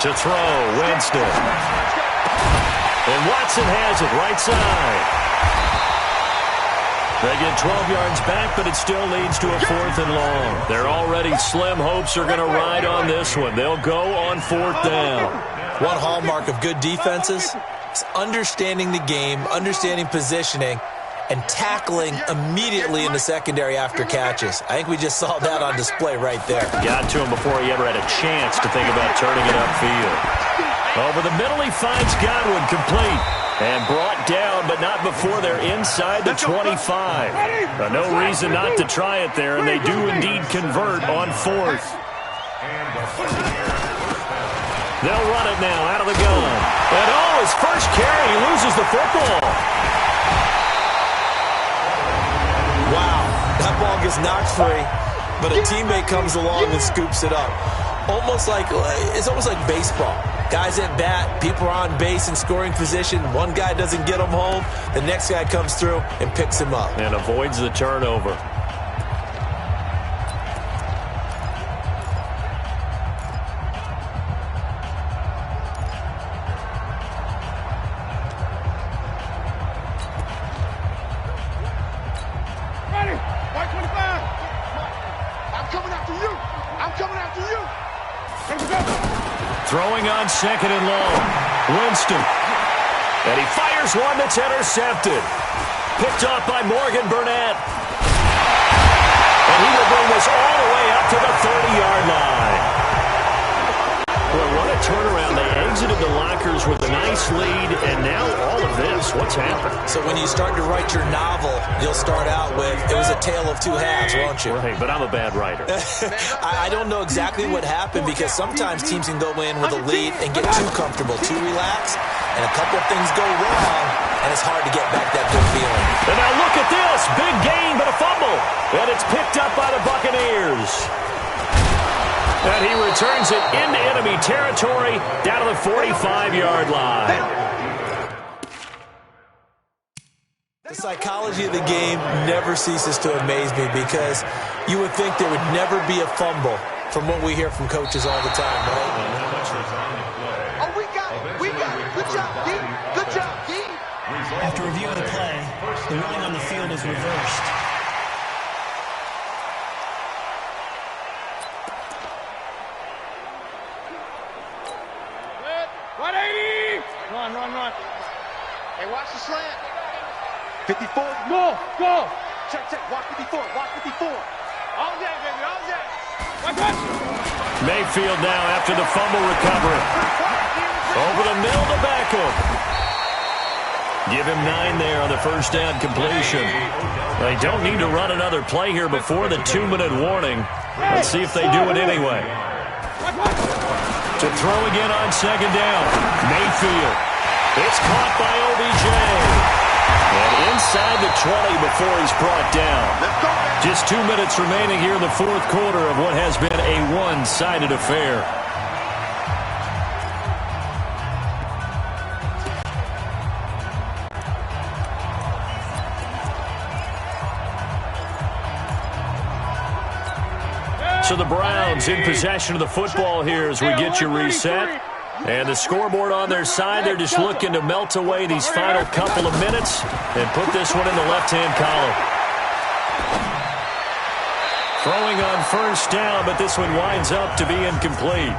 To throw, Winston. And Watson has it right side. They get 12 yards back, but it still leads to a 4th and long. They're already slim hopes are going to ride on this one. They'll go on 4th down. One hallmark of good defenses is understanding the game, understanding positioning, and tackling immediately in the secondary after catches. I think we just saw that on display right there. Got to him before he ever had a chance to think about turning it upfield. Over the middle, he finds Godwin complete. And brought down, but not before they're inside the 25. No reason not to try it there, and they do indeed convert on 4th. They'll run it now out of the gun. And his first carry, he loses the football. Wow, that ball gets knocked free, but a teammate comes along and scoops it up. It's almost like baseball. Guys at bat, people are on base in scoring position. One guy doesn't get him home. The next guy comes through and picks him up. And avoids the turnover. Ready. White 25. I'm coming after you. Let's go. Throwing on 2nd and long. Winston. And he fires one that's intercepted. Picked off by Morgan Burnett. And he will bring this all the way up to the 30-yard line. Boy, what a turnaround. They exited the lockers with a nice lead, and now all of this. What's happened? So when you start to write your novel, you'll start out with, it was a tale of two halves, won't you? Right, but I'm a bad writer. I don't know exactly what happened because sometimes teams can go in with a lead and get too comfortable, too relaxed, and a couple of things go wrong, and it's hard to get back that good feeling. And now look at this. Big gain, but a fumble. And it's picked up by the Buccaneers. And he returns it into enemy territory down to the 45-yard line. The psychology of the game never ceases to amaze me because you would think there would never be a fumble from what we hear from coaches all the time, right? Oh, we got it. Good job, D. Good job, D. After review of the play, the ruling on the field is reversed. Run. Hey, watch the slant. 54. Go. Check. Watch 54. All day, baby, all day. Watch. Mayfield now after the fumble recovery. Over the middle to Beckham. Give him 9 there on the first down completion. They don't need to run another play here before the 2-minute warning. Let's see if they do it anyway. To throw again on 2nd down. Mayfield. It's caught by OBJ. And inside the 20 before he's brought down. Just 2 minutes remaining here in the 4th quarter of what has been a one-sided affair. So the Browns in possession of the football here as we get you reset. And the scoreboard on their side, they're just looking to melt away these final couple of minutes and put this one in the left-hand column. Throwing on first down, but this one winds up to be incomplete.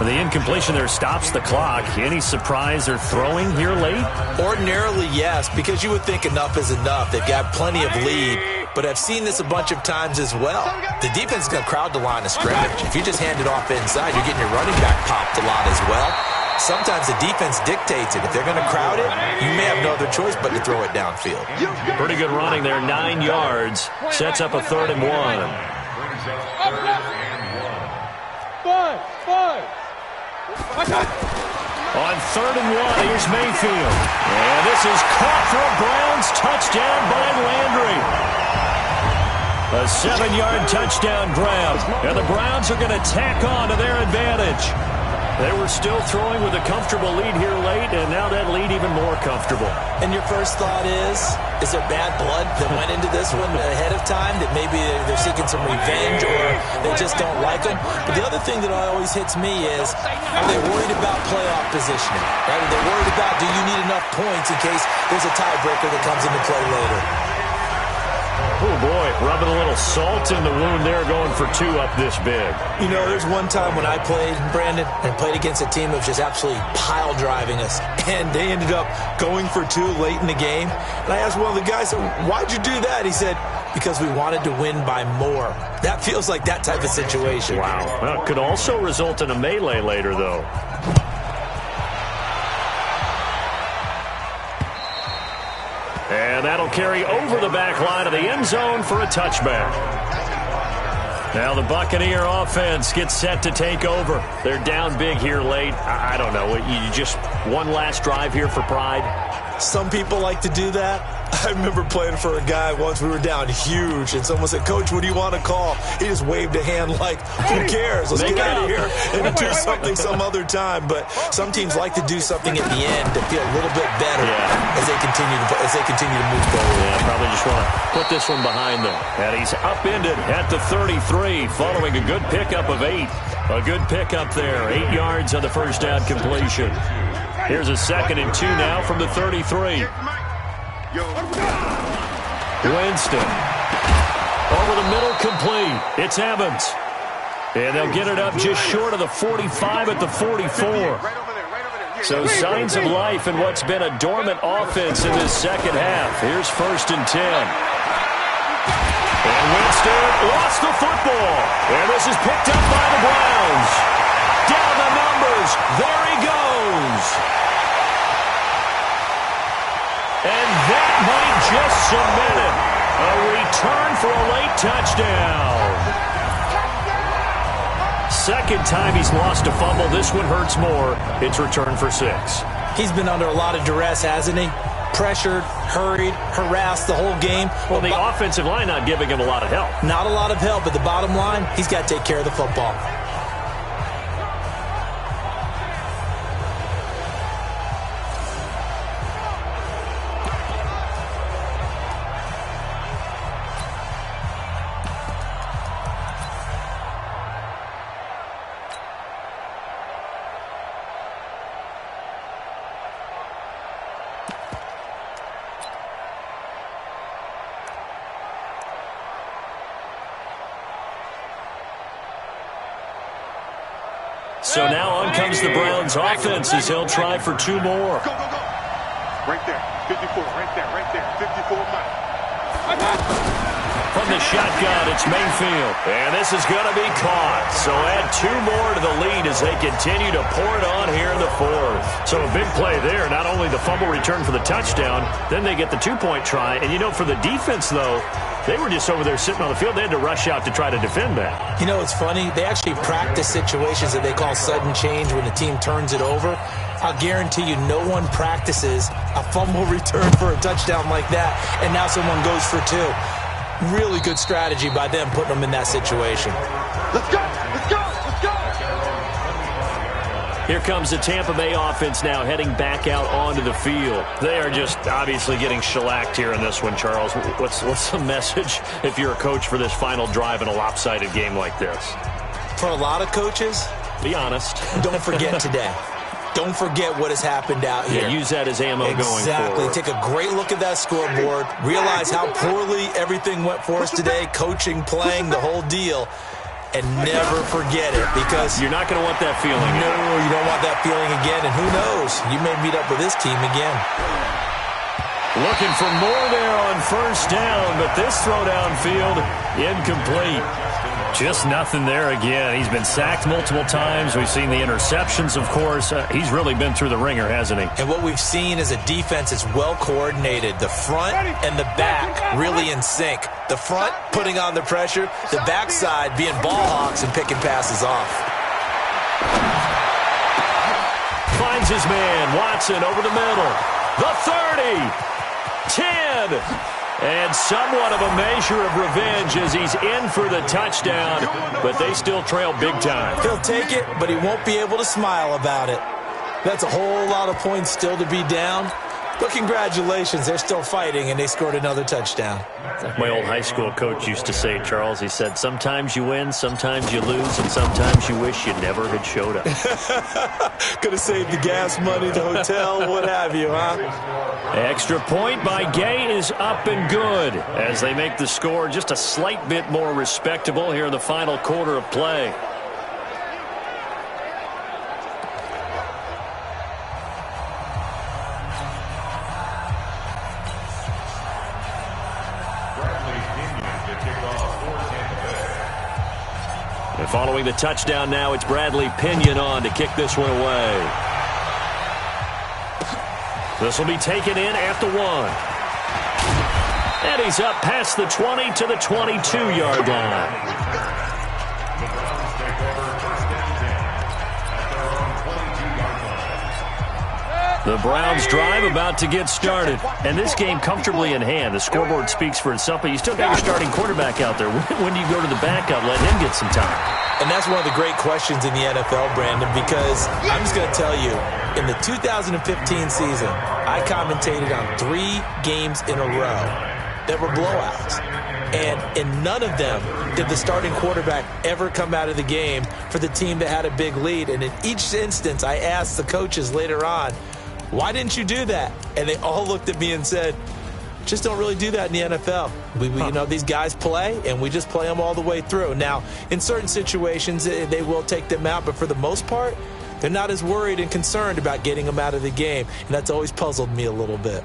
The incompletion there stops the clock. Any surprise they're throwing here late? Ordinarily, yes, because you would think enough is enough. They've got plenty of lead, but I've seen this a bunch of times as well. The defense is going to crowd the line of scrimmage. If you just hand it off inside, you're getting your running back popped a lot as well. Sometimes the defense dictates it. If they're going to crowd it, you may have no other choice but to throw it downfield. Pretty good running there, 9 yards. Sets up a 3rd and 1. On 3rd and 1, here's Mayfield. And this is caught for a Browns touchdown by Landry. A 7-yard touchdown grab. And the Browns are going to tack on to their advantage. They were still throwing with a comfortable lead here late, and now that lead even more comfortable. And your first thought is there bad blood that went into this one ahead of time, that maybe they're seeking some revenge or they just don't like them? But the other thing that always hits me is, are they worried about playoff positioning? Right? Are they worried about, do you need enough points in case there's a tiebreaker that comes into play later? Oh, boy, rubbing a little salt in the wound there, going for 2 up this big. You know, there's one time when I played, Brandon, and played against a team that was just absolutely pile driving us, and they ended up going for 2 late in the game. And I asked one of the guys, why'd you do that? He said, because we wanted to win by more. That feels like that type of situation. Wow. Well, it could also result in a melee later, though. And that'll carry over the back line of the end zone for a touchback. Now the Buccaneer offense gets set to take over. They're down big here late. I don't know. You just one last drive here for pride? Some people like to do that. I remember playing for a guy once. We were down huge, and someone said, Coach, what do you want to call? He just waved a hand like, who cares? Let's get out of here and do something some other time. But some teams like to do something at the end to feel a little bit better as they continue to move forward. Yeah, probably just want to put this one behind them. And he's upended at the 33 following a good pickup of 8. A good pickup there. 8 yards on the first down completion. Here's a 2nd and 2 now from the 33. Winston. Over the middle, complete. It's Evans. And they'll get it up just short of the 45 at the 44. So signs of life in what's been a dormant offense in this second half. Here's 1st and 10. And Winston lost the football. And this is picked up by the Browns. Down the numbers. There he goes. And that might just cement it. A return for a late touchdown. Second time he's lost a fumble. This one hurts more. It's returned for 6. He's been under a lot of duress, hasn't he? Pressured, hurried, harassed the whole game. Well, the offensive line not giving him a lot of help. Not a lot of help, but the bottom line, he's got to take care of the football. So now on comes the Browns offense as he'll try for 2 more. Go, go, go. Right there. 54. Right there. 54 miles. From the shotgun, it's Mayfield. And this is going to be caught. So add 2 more to the lead as they continue to pour it on here in the 4th. So a big play there. Not only the fumble return for the touchdown, then they get the 2-point try. And, you know, for the defense, though, they were just over there sitting on the field. They had to rush out to try to defend that. You know, it's funny. They actually practice situations that they call sudden change when the team turns it over. I'll guarantee you no one practices a fumble return for a touchdown like that, and now someone goes for 2. Really good strategy by them putting them in that situation. Let's go! Let's go! Let's go! Here comes the Tampa Bay offense now heading back out onto the field. They are just obviously getting shellacked here in this one, Charles. What's the message if you're a coach for this final drive in a lopsided game like this? For a lot of coaches, be honest. Don't forget today. don't forget what has happened out here. Yeah, use that as ammo going forward. Exactly. Take a great look at that scoreboard. Realize how poorly everything went for us today, coaching, playing, the whole deal. And never forget it, because you're not going to want that feeling again. No, you don't want that feeling again. And who knows? You may meet up with this team again. Looking for more there on first down, but this throw downfield incomplete. Just nothing there again. He's been sacked multiple times. We've seen the interceptions, of course. He's really been through the ringer, hasn't he? And what we've seen is a defense that's well coordinated. The front and the back really in sync. The front putting on the pressure, the backside being ball hawks and picking passes off. Finds his man, Watson, over the middle. The 30. 10, and somewhat of a measure of revenge as he's in for the touchdown, but they still trail big time. He'll take it, but he won't be able to smile about it. That's a whole lot of points still to be down, but congratulations, they're still fighting, and they scored another touchdown. Like my old high school coach used to say, Charles, he said, sometimes you win, sometimes you lose, and sometimes you wish you never had showed up. Could have saved the gas money, the hotel, what have you, huh? Extra point by Gay is up and good as they make the score just a slight bit more respectable here in the final quarter of play. And following the touchdown now, it's Bradley Pinion on to kick this one away. This will be taken in at the 1. And he's up past the 20 to the 22-yard line. The Browns drive about to get started. And this game comfortably in hand. The scoreboard speaks for itself, but you still got your starting quarterback out there. When do you go to the backup, let him get some time? And that's one of the great questions in the NFL, Brandon, because I'm just going to tell you, in the 2015 season, I commentated on 3 games in a row that were blowouts. And in none of them did the starting quarterback ever come out of the game for the team that had a big lead. And in each instance, I asked the coaches later on, why didn't you do that? And they all looked at me and said, just don't really do that in the NFL. You know, these guys play, and we just play them all the way through. Now, in certain situations, they will take them out, but for the most part, they're not as worried and concerned about getting them out of the game. And that's always puzzled me a little bit.